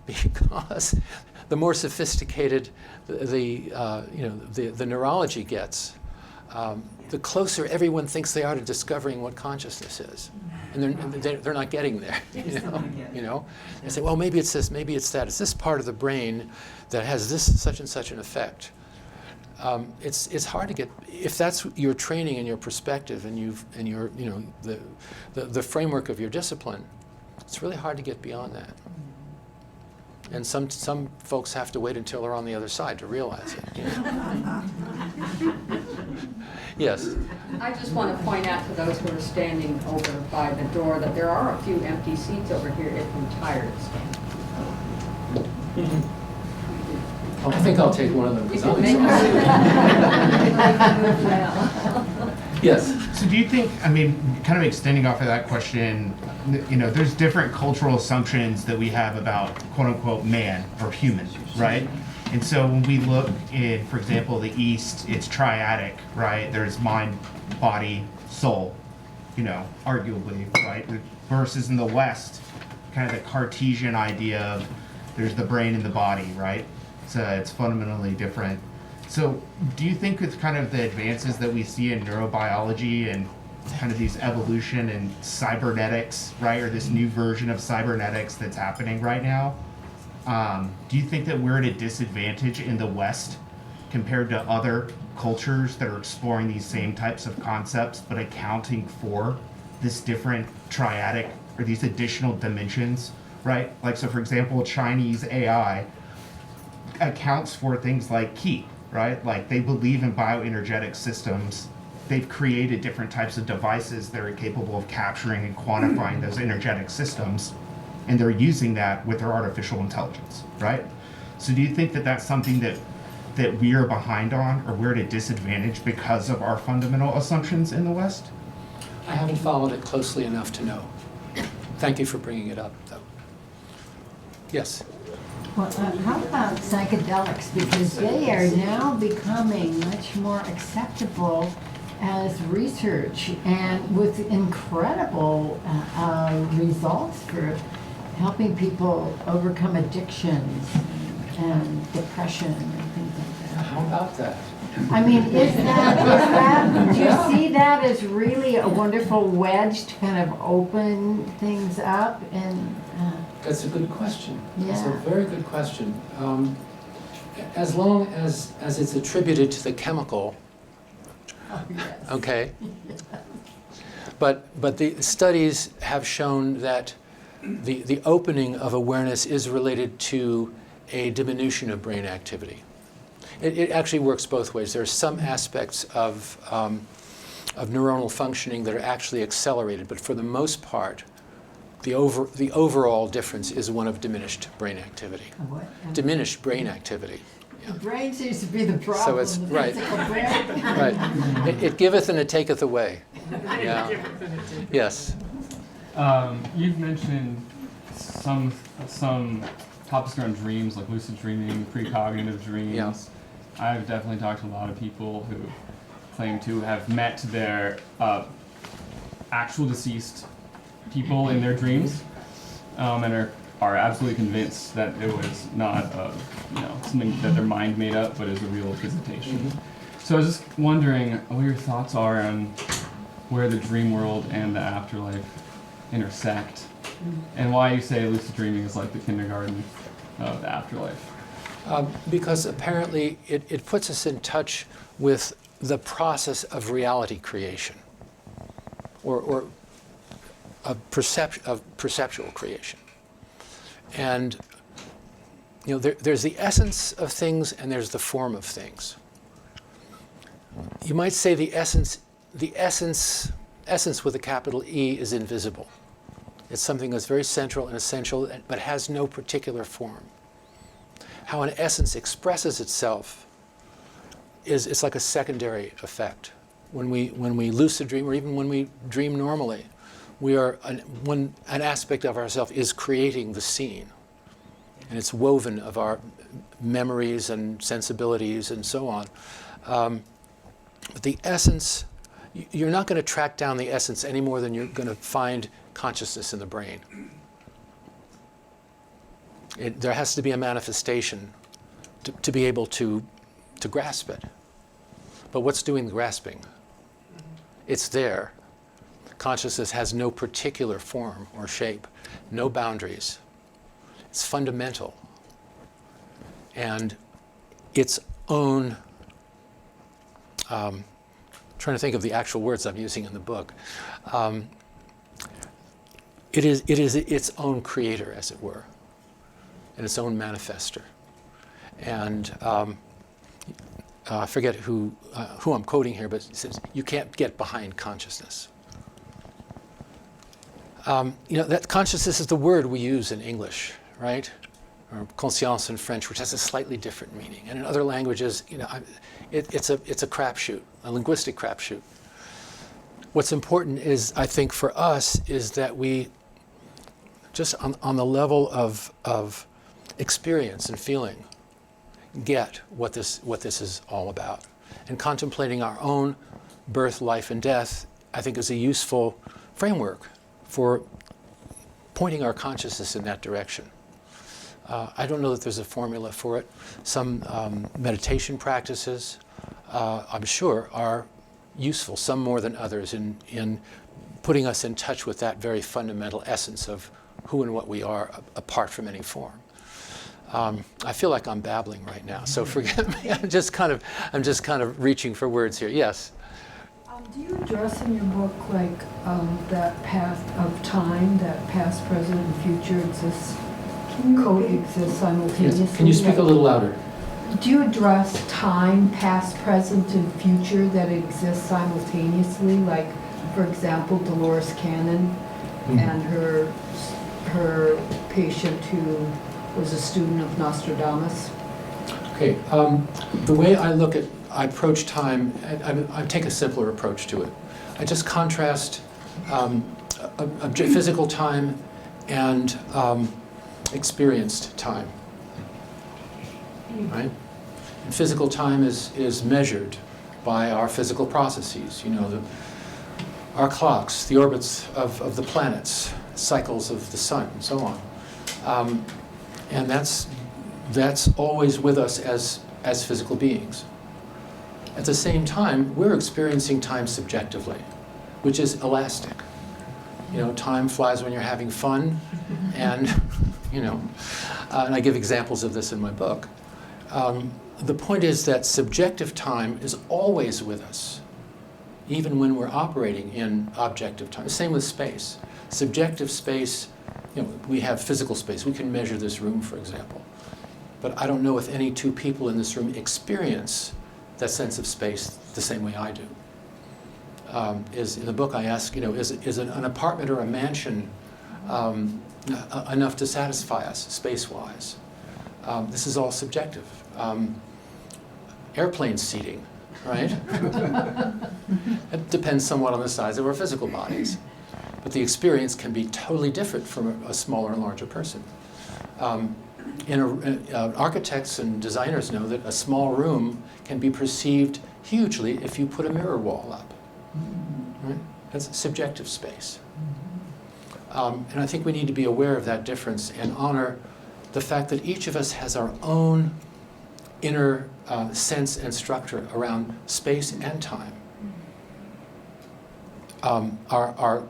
because the more sophisticated the neurology gets, the closer everyone thinks they are to discovering what consciousness is. And they're not getting there, you know? They say, well, maybe it's this, maybe it's that. It's this part of the brain that has this such and such an effect. It's hard to get, if that's your training and your perspective and your the framework of your discipline, it's really hard to get beyond that. And some folks have to wait until they're on the other side to realize it. You know? Yes. I just want to point out to those who are standing over by the door that there are a few empty seats over here if you're tired of standing. Oh, I think I'll take one of them because I'm exhausted. Yes. So do you think, I mean, kind of extending off of that question, you know, there's different cultural assumptions that we have about quote unquote man or human, right? And so when we look in, for example, the East, it's triadic, right? There's mind, body, soul, you know, arguably, right? Versus in the West, kind of the Cartesian idea of there's the brain and the body, right? So it's fundamentally different. So do you think with kind of the advances that we see in neurobiology and kind of these evolution and cybernetics, right, or this new version of cybernetics that's happening right now, do you think that we're at a disadvantage in the West compared to other cultures that are exploring these same types of concepts but accounting for this different triadic or these additional dimensions, right? Like, so for example, Chinese AI accounts for things like qi, right? Like they believe in bioenergetic systems. They've created different types of devices that are capable of capturing and quantifying those energetic systems, and they're using that with their artificial intelligence, right? So do you think that that's something that we are behind on, or we're at a disadvantage because of our fundamental assumptions in the West? I haven't followed it closely enough to know. Thank you for bringing it up, though. Yes? Well, how about psychedelics? Because they are now becoming much more acceptable as research and with incredible results for helping people overcome addictions and depression and things like that. How about that? I mean, is that, do you see that as really a wonderful wedge to kind of open things up? And That's a good question. Yeah. That's a very good question. As long as it's attributed to the chemical, okay. But the studies have shown that the opening of awareness is related to a diminution of brain activity. It actually works both ways. There are some aspects of neuronal functioning that are actually accelerated, but for the most part, the overall difference is one of diminished brain activity. What? Diminished brain activity. The brain seems to be the problem. So it's the right. physical brain. Right. It giveth and it taketh away. Yeah. Yes. You've mentioned some topics around dreams, like lucid dreaming, precognitive dreams. Yeah. I've definitely talked to a lot of people who claim to have met their actual deceased people in their dreams, and are absolutely convinced that it was not something that their mind made up, but is a real visitation. Mm-hmm. So I was just wondering what your thoughts are on where the dream world and the afterlife intersect, and why you say lucid dreaming is like the kindergarten of the afterlife. Because apparently it puts us in touch with the process of reality creation, or of perceptual creation. And there's the essence of things and there's the form of things. You might say the essence with a capital E is invisible. It's something that's very central and essential, but has no particular form. How an essence expresses itself it's like a secondary effect. When we lucid dream, or even when we dream normally, we are an aspect of ourselves is creating the scene, and it's woven of our memories and sensibilities and so on. But the essence, you're not going to track down the essence any more than you're going to find consciousness in the brain. There has to be a manifestation to be able to grasp it. But what's doing the grasping? It's there. Consciousness has no particular form or shape, no boundaries. It's fundamental. And its own, trying to think of the actual words I'm using in the book. It is its own creator, as it were, and its own manifester. And I forget who I'm quoting here, but it says, you can't get behind consciousness. That consciousness is the word we use in English, right? Or conscience in French, which has a slightly different meaning. And in other languages, it's a crapshoot, a linguistic crapshoot. What's important is, I think for us, is that we, just on the level of experience and feeling, get what this is all about. And contemplating our own birth, life, and death, I think, is a useful framework for pointing our consciousness in that direction. I don't know that there's a formula for it. Some meditation practices, I'm sure, are useful, some more than others, in putting us in touch with that very fundamental essence of who and what we are apart from any form. I feel like I'm babbling right now, so forgive me. I'm just kind of reaching for words here. Yes. Do you address in your book that path of time, that past, present, and future coexist simultaneously? Yes. Can you speak a little louder? Do you address time, past, present, and future that exist simultaneously? Like, for example, Dolores Cannon and her patient who was a student of Nostradamus. Okay. The way I approach time, I take a simpler approach to it. I just contrast physical time and experienced time. Right? And physical time is measured by our physical processes. Our clocks, the orbits of the planets, cycles of the sun, and so on. And that's always with us as physical beings. At the same time, we're experiencing time subjectively, which is elastic. Time flies when you're having fun, and and I give examples of this in my book. The point is that subjective time is always with us, even when we're operating in objective time. Same with space. Subjective space, we have physical space. We can measure this room, for example. But I don't know if any two people in this room experience that sense of space the same way I do. In the book I ask, is an apartment or a mansion enough to satisfy us space-wise? This is all subjective. Airplane seating, right? It depends somewhat on the size of our physical bodies. But the experience can be totally different from a smaller and larger person. Architects and designers know that a small room can be perceived hugely if you put a mirror wall up. Right? That's subjective space. And I think we need to be aware of that difference and honor the fact that each of us has our own inner sense and structure around space and time. Our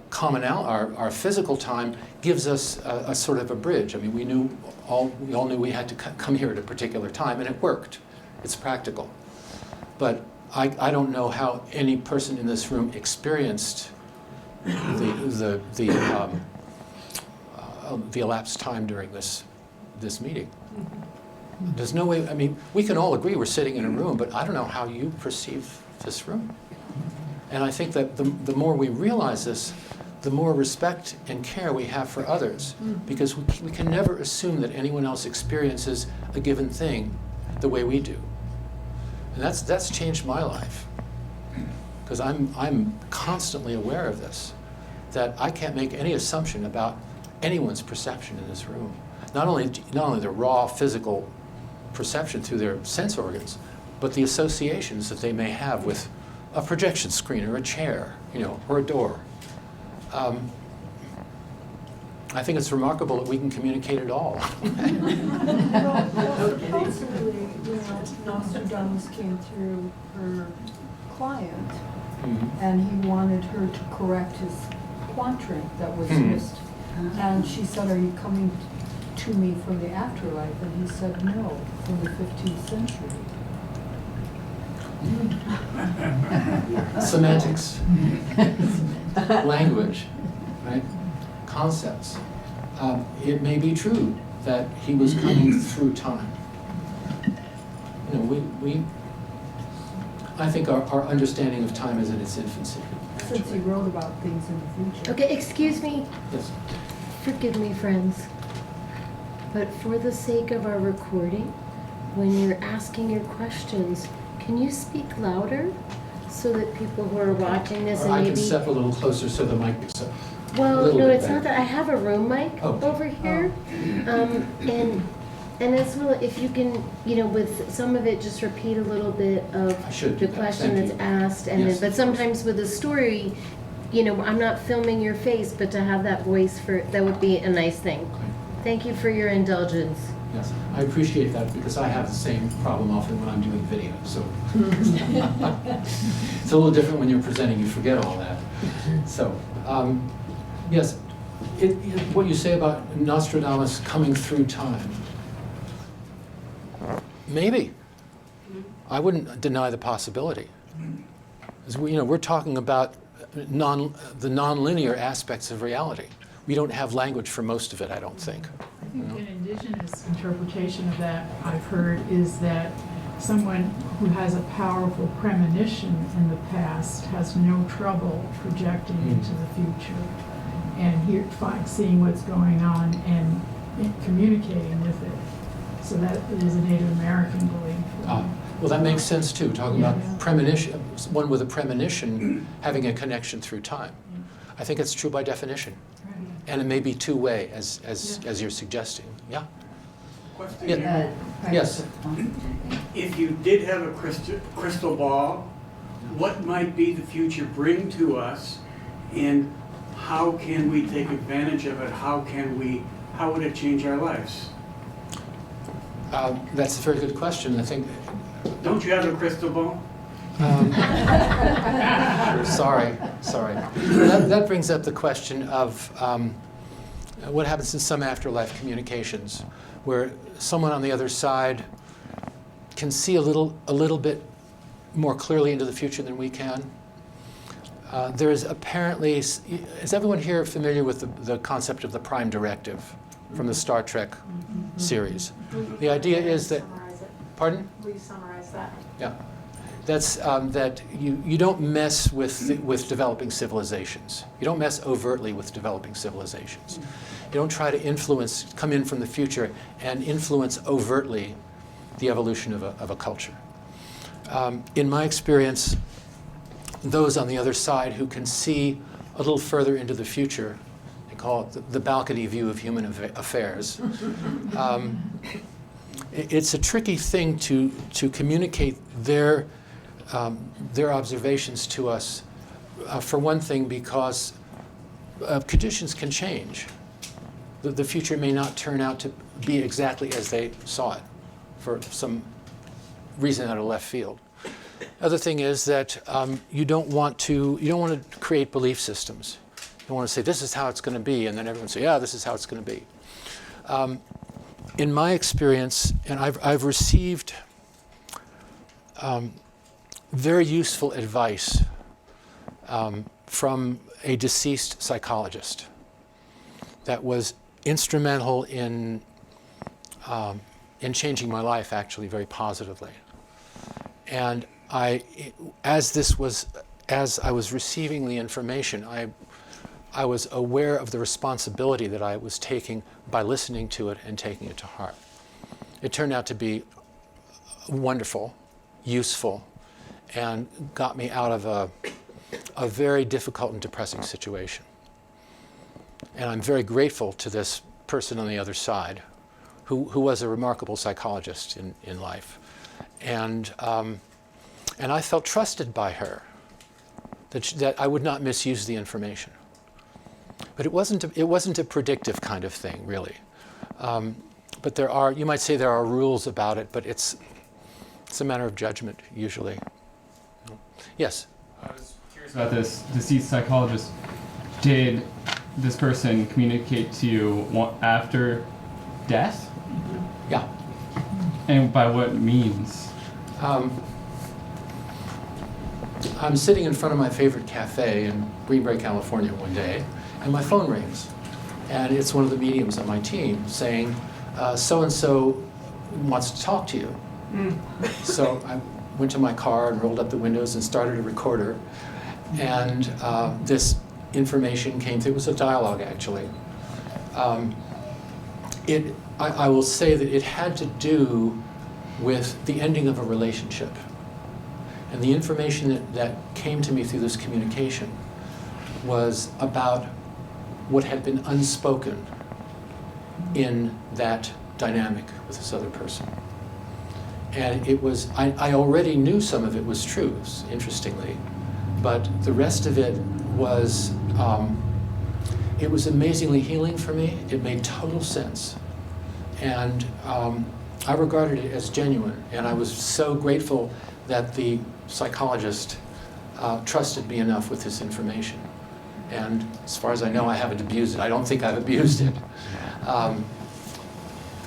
physical time gives us a sort of a bridge. I mean, we all knew we had to come here at a particular time, and it worked. It's practical. But I don't know how any person in this room experienced the elapsed time during this meeting. There's no way. I mean, we can all agree we're sitting in a room, but I don't know how you perceive this room. And I think that the more we realize this, the more respect and care we have for others, because we can never assume that anyone else experiences a given thing the way we do. And that's changed my life, because I'm constantly aware of this, that I can't make any assumption about anyone's perception in this room. Not only the raw physical perception through their sense organs, but the associations that they may have with a projection screen or a chair, or a door. I think it's remarkable that we can communicate at all. Possibly, Nostradamus came through her client, and he wanted her to correct his quadrant that was missed. And she said, "Are you coming to me from the afterlife?" And he said, "No, from the 15th century." Semantics, language, right? Concepts. It may be true that he was coming through time. You know, I think our understanding of time is in its infancy. Since he wrote about things in the future. Okay, excuse me. Yes. Forgive me, friends. But for the sake of our recording, when you're asking your questions, can you speak louder so that people who are watching this Or and I maybe... can step a little closer so the mic picks up. Well, no, it's not that. I have a room mic over here. And as well, if you can, you know, with some of it, just repeat a little bit of the question that's asked. And Yes. then, but sometimes with a story, you know, I'm not filming your face, but to have that voice that would be a nice thing. Thank you for your indulgence. Yes, I appreciate that because I have the same problem often when I'm doing video. So it's a little different when you're presenting. You forget all that. So yes, what you say about Nostradamus coming through time. Maybe. I wouldn't deny the possibility. As we're talking about the nonlinear aspects of reality. We don't have language for most of it, I don't think. I think an indigenous interpretation of that I've heard is that someone who has a powerful premonition in the past has no trouble projecting into the future and seeing what's going on and communicating with it. So that is a Native American belief. Well, that makes sense too, talking about premonition, one with a premonition having a connection through time. I think it's true by definition. And it may be two-way, as you're suggesting. Yeah? Question. Yeah. Yes. If you did have a crystal ball, what might be the future bring to us, and how can we take advantage of it? How would it change our lives? That's a very good question. I think. Don't you have a crystal ball? Sorry. That brings up the question of what happens in some afterlife communications, where someone on the other side can see a little bit more clearly into the future than we can. There is apparently, is everyone here familiar with the concept of the prime directive from the Star Trek series? The idea is that, pardon? Will you summarize that? Yeah. That's that you don't mess with developing civilizations. You don't mess overtly with developing civilizations. You don't try to come in from the future and influence overtly the evolution of a culture. In my experience, those on the other side who can see a little further into the future, they call it the balcony view of human affairs. It's a tricky thing to communicate their observations to us, for one thing, because conditions can change. The future may not turn out to be exactly as they saw it for some reason out of left field. Other thing is that you don't want to create belief systems. You don't want to say this is how it's going to be, and then everyone say, yeah, this is how it's going to be. In my experience, and I've received very useful advice from a deceased psychologist that was instrumental in changing my life, actually, very positively. And as I was receiving the information, I was aware of the responsibility that I was taking by listening to it and taking it to heart. It turned out to be wonderful, useful, and got me out of a very difficult and depressing situation. And I'm very grateful to this person on the other side, who was a remarkable psychologist in life. And I felt trusted by her, that I would not misuse the information. But it wasn't a predictive kind of thing, really. But you might say there are rules about it, but it's a matter of judgment, usually. Yes? I was curious about this deceased psychologist. Did this person communicate to you after death? Yeah. And by what means? I'm sitting in front of my favorite cafe in Green Bay, California one day, and my phone rings. And it's one of the mediums on my team saying, so-and-so wants to talk to you. So I went to my car and rolled up the windows and started a recorder. And this information came through. It was a dialogue, actually. I will say that it had to do with the ending of a relationship. And the information that came to me through this communication was about what had been unspoken in that dynamic with this other person. And it was, I already knew some of it was true, interestingly, but the rest of it was amazingly healing for me. It made total sense. And I regarded it as genuine, and I was so grateful that the psychologist trusted me enough with this information. And as far as I know, I haven't abused it. I don't think I've abused it.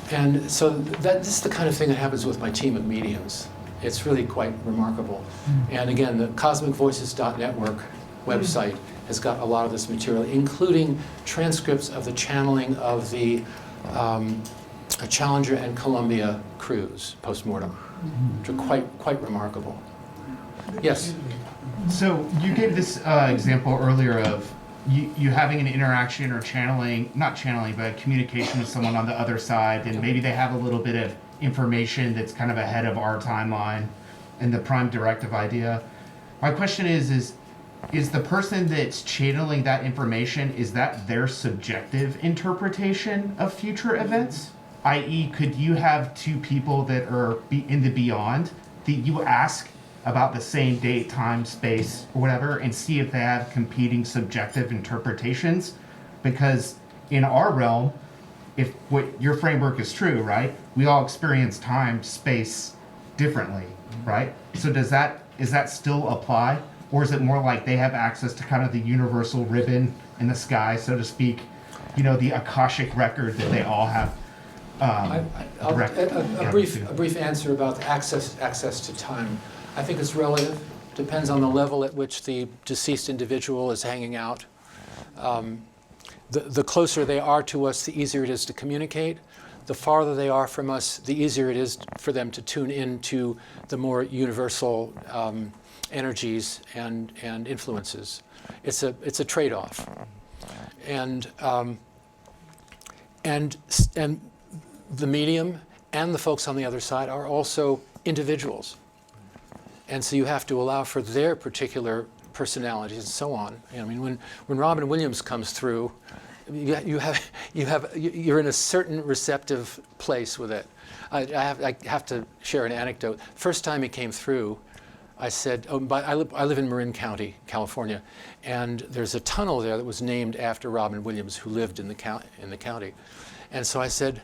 And so this is the kind of thing that happens with my team of mediums. It's really quite remarkable. And again, the CosmicVoices.network website has got a lot of this material, including transcripts of the channeling of the Challenger and Columbia crews post-mortem, which are quite remarkable. Yes? So you gave this example earlier of you having an interaction or channeling, not channeling, but communication with someone on the other side, and maybe they have a little bit of information that's kind of ahead of our timeline and the prime directive idea. My question is the person that's channeling that information, is that their subjective interpretation of future events? I.e., could you have two people that are in the beyond that you ask about the same date, time, space, or whatever, and see if they have competing subjective interpretations? Because in our realm, if what your framework is true, right, we all experience time, space differently, right? So is that still apply? Or is it more like they have access to kind of the universal ribbon in the sky, so to speak, the Akashic record that they all have? A brief answer about access to time. I think it's relative. Depends on the level at which the deceased individual is hanging out. The closer they are to us, the easier it is to communicate. The farther they are from us, the easier it is for them to tune into the more universal energies and influences. It's a trade-off. And the medium and the folks on the other side are also individuals. And so you have to allow for their particular personalities and so on. I mean, when Robin Williams comes through, you're in a certain receptive place with it. I have to share an anecdote. First time he came through, I said, I live in Marin County, California, and there's a tunnel there that was named after Robin Williams, who lived in the county. And so I said,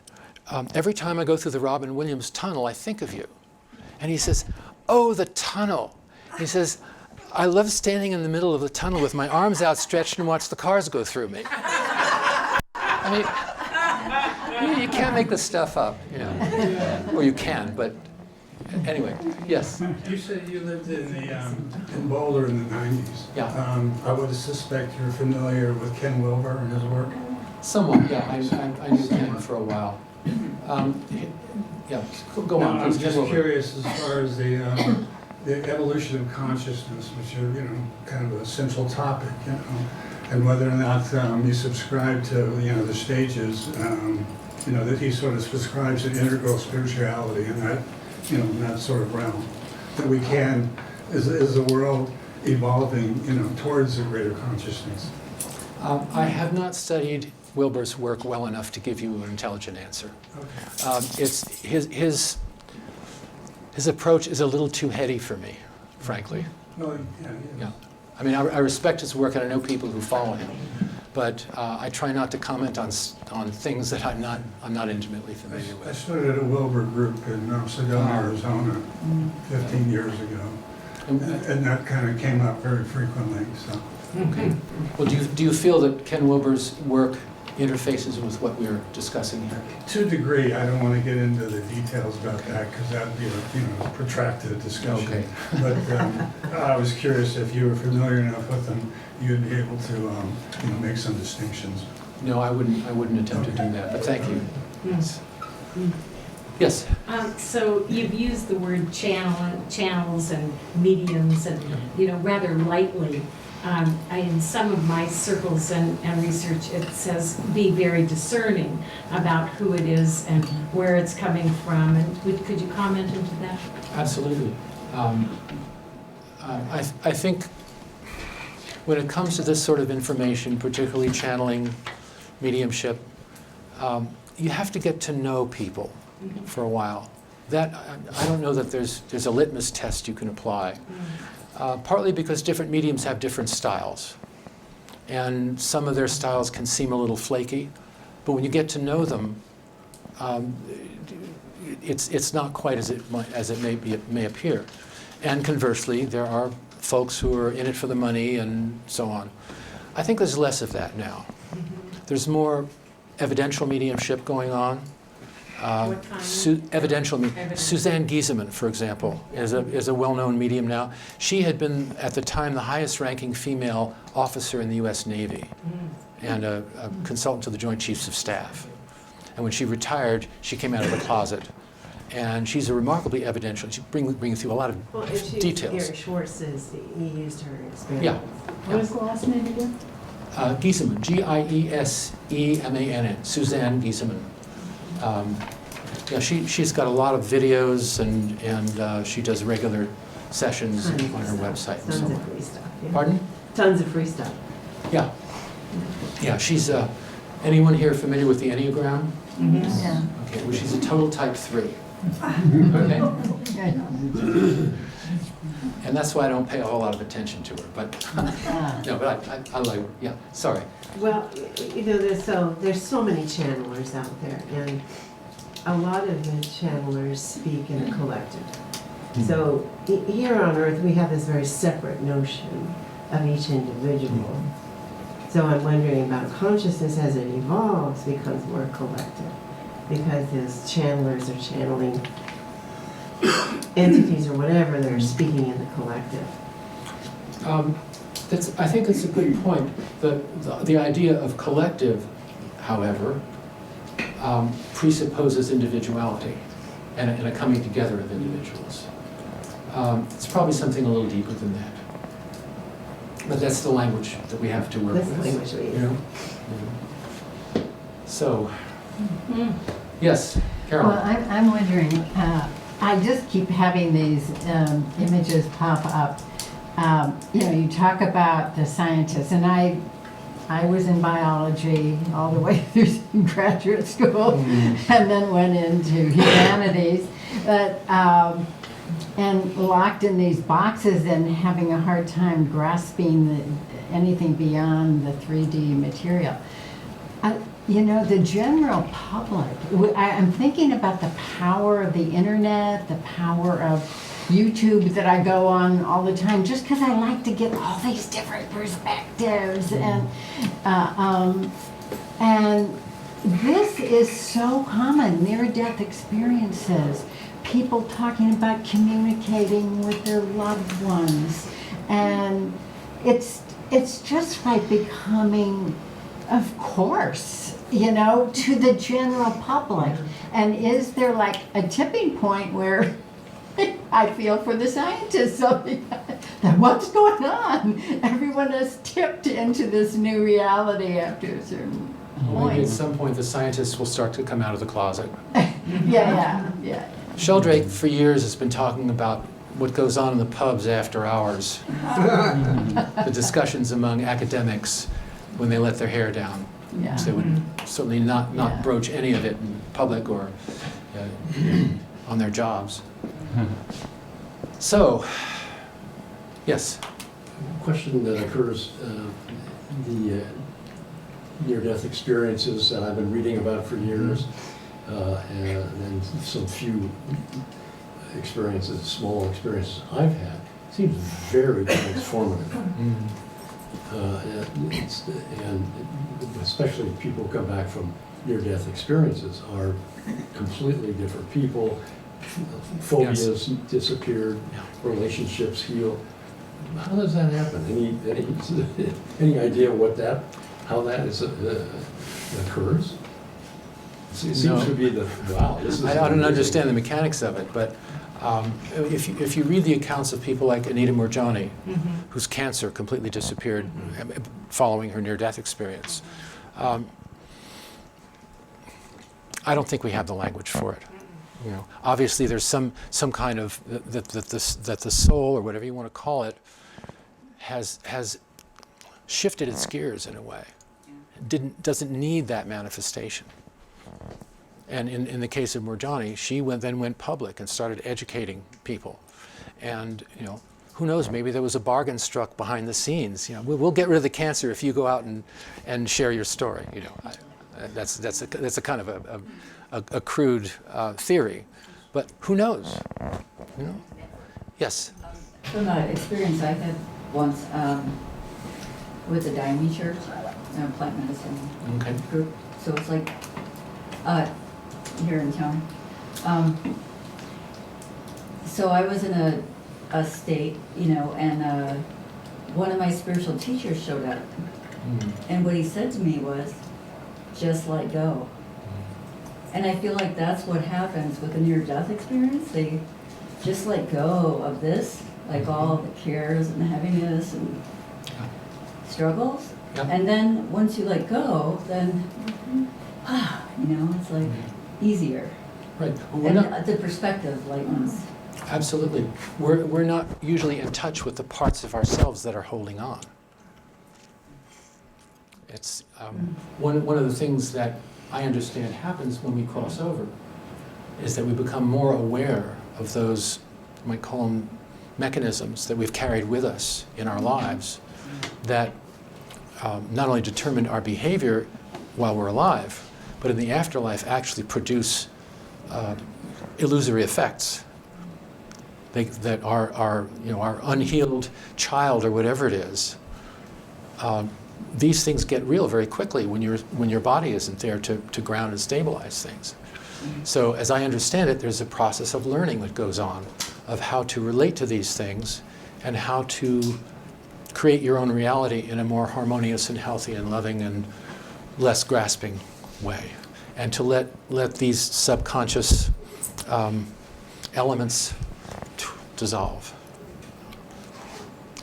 every time I go through the Robin Williams tunnel, I think of you. And he says, oh, the tunnel. He says, I love standing in the middle of the tunnel with my arms outstretched and watch the cars go through me. I mean, you can't make this stuff up, Or you can, but anyway, yes. You said you lived in Boulder in the 90s. Yeah. I would suspect you're familiar with Ken Wilber and his work. Somewhat, yeah. I knew Ken for a while. Yeah, go on. I'm just curious as far as the evolution of consciousness, which are kind of a central topic, and whether or not you subscribe to the stages, that he sort of subscribes to integral spirituality and that in that sort of realm, that we can, is the world evolving towards a greater consciousness. I have not studied Wilbur's work well enough to give you an intelligent answer. Okay. It's his approach is a little too heady for me, frankly. Oh, yeah. I mean, I respect his work, and I know people who follow him, but I try not to comment on things that I'm not intimately familiar with. I started a Wilbur group in Sedona, Arizona, 15 years ago. And that kind of came up very frequently, so. Okay. Well, do you feel that Ken Wilber's work interfaces with what we're discussing here? To a degree, I don't want to get into the details about that because that would be a protracted discussion. Okay. But I was curious if you were familiar enough with them, you'd be able to make some distinctions. No, I wouldn't attempt to do that, but thank you. Yes. Yes. So you've used the word channels and mediums and, rather lightly. In some of my circles and research, it says be very discerning about who it is and where it's coming from. And could you comment into that? Absolutely. I think when it comes to this sort of information, particularly channeling, mediumship, you have to get to know people for a while. That I don't know that there's a litmus test you can apply. Partly because different mediums have different styles. And some of their styles can seem a little flaky, but when you get to know them, it's not quite as it may appear. And conversely, there are folks who are in it for the money and so on. I think there's less of that now. There's more evidential mediumship going on. Evidential. Suzanne Giesemann, for example, is a well-known medium now. She had been, at the time, the highest-ranking female officer in the U.S. Navy and a consultant to the Joint Chiefs of Staff. And when she retired, she came out of the closet. And she's a remarkably evidential. She brings through a lot of details. Gary Schwartz says he used her experience. Yeah. What was the last name again? Giesemann, Giesemann, Suzanne Giesemann. She's got a lot of videos and she does regular sessions on her website and so on. Tons of free stuff. Yeah. Pardon? Tons of free stuff. Yeah. Yeah, she's, anyone here familiar with the Enneagram? Yeah. Okay, well, she's a total type 3. Okay? And that's why I don't pay a whole lot of attention to her, but, no, but I like her, yeah, sorry. Well, there's so many channelers out there, and a lot of the channelers speak in a collective. So here on Earth, we have this very separate notion of each individual. So I'm wondering about consciousness as it evolves becomes more collective, because as channelers are channeling entities or whatever, they're speaking in the collective. I think that's a good point. The idea of collective, however, presupposes individuality and a coming together of individuals. It's probably something a little deeper than that. But that's the language that we have to work with. That's the language we use. So, yes, Carol. Well, I'm wondering, I just keep having these images pop up. You talk about the scientists, and I was in biology all the way through graduate school, and then went into humanities, but and locked in these boxes and having a hard time grasping anything beyond the 3D material. The general public, I'm thinking about the power of the internet, the power of YouTube that I go on all the time, just because I like to get all these different perspectives, and this is so common, near-death experiences, people talking about communicating with their loved ones, and it's just like becoming, of course, to the general public. And is there like a tipping point where I feel for the scientists, that what's going on? Everyone has tipped into this new reality after a certain point. Maybe at some point the scientists will start to come out of the closet. Yeah. Sheldrake for years has been talking about what goes on in the pubs after hours. The discussions among academics when they let their hair down. Yeah. So they would certainly not broach any of it in public or on their jobs. So, yes? A question that occurs, the near-death experiences that I've been reading about for years, and some few experiences, small experiences I've had. seems very transformative. And especially people who come back from near-death experiences are completely different people. Phobias disappeared, relationships heal. How does that happen? Any idea how that occurs? It seems to be wow. I don't understand the mechanics of it, but if you read the accounts of people like Anita Moorjani, whose cancer completely disappeared following her near-death experience, I don't think we have the language for it. You know, obviously, there's some kind of that the soul, or whatever you want to call it, has shifted its gears in a way. Doesn't need that manifestation. And in the case of Moorjani, she then went public and started educating people. And you know, who knows? Maybe there was a bargain struck behind the scenes. You know, we'll get rid of the cancer if you go out and share your story. You know, that's a kind of a crude theory, but who knows? You know? Yes. From an experience I had once with the Diamond Church, plant medicine group. So it's like here in town. So I was in a state, you know, and one of my spiritual teachers showed up, and what he said to me was, "Just let go." And I feel like that's what happens with a near-death experience. They just let go of this, like all the cares and the heaviness and struggles. And then once you let go, then, you know, it's like easier. Right. And the perspective lightens. Absolutely. We're not usually in touch with the parts of ourselves that are holding on. It's one of the things that I understand happens when we cross over is that we become more aware of those, you might call them mechanisms that we've carried with us in our lives that not only determine our behavior while we're alive, but in the afterlife actually produce illusory effects that our unhealed child or whatever it is. These things get real very quickly when your body isn't there to ground and stabilize things. So as I understand it, there's a process of learning that goes on of how to relate to these things and how to create your own reality in a more harmonious and healthy and loving and less grasping way. And to let these subconscious elements dissolve.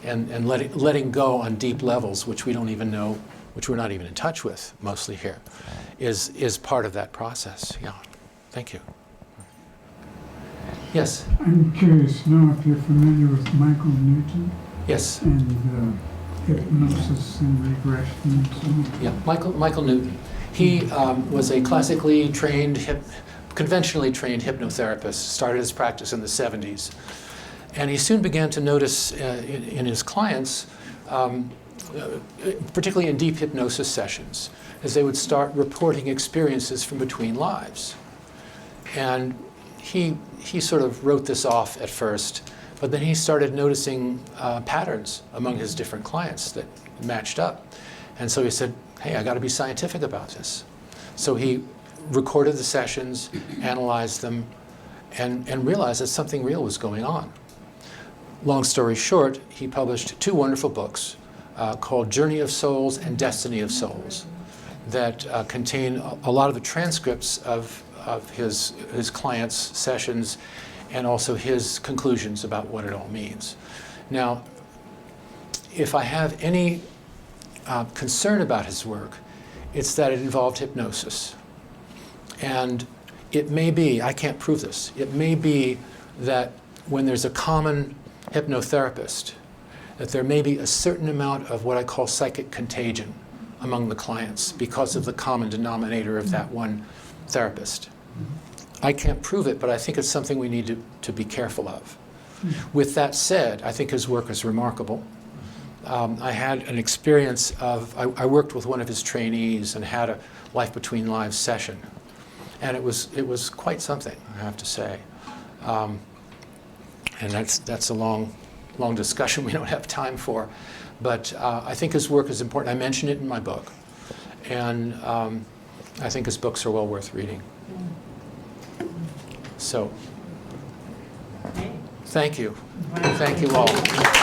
And letting go on deep levels, which we don't even know, which we're not even in touch with mostly here, is part of that process. Yeah, thank you. Yes? I'm curious to know if you're familiar with Michael Newton? Yes. And hypnosis and regression and so on? Yeah, Michael Newton. He was a classically trained, conventionally trained hypnotherapist, started his practice in the 70s. And he soon began to notice in his clients, particularly in deep hypnosis sessions, as they would start reporting experiences from between lives. And he sort of wrote this off at first, but then he started noticing patterns among his different clients that matched up. And so he said, hey, I got to be scientific about this. So he recorded the sessions, analyzed them, and realized that something real was going on. Long story short, he published 2 wonderful books called Journey of Souls and Destiny of Souls that contain a lot of the transcripts of his clients' sessions and also his conclusions about what it all means. Now, if I have any concern about his work, it's that it involved hypnosis. And it may be, I can't prove this, it may be that when there's a common hypnotherapist, that there may be a certain amount of what I call psychic contagion among the clients because of the common denominator of that one therapist. I can't prove it, but I think it's something we need to be careful of. With that said, I think his work is remarkable. I had an experience of, I worked with one of his trainees and had a Life Between Lives session. And it was quite something, I have to say. And that's a long long discussion we don't have time for. But I think his work is important. I mention it in my book. And I think his books are well worth reading. So, thank you. Thank you all.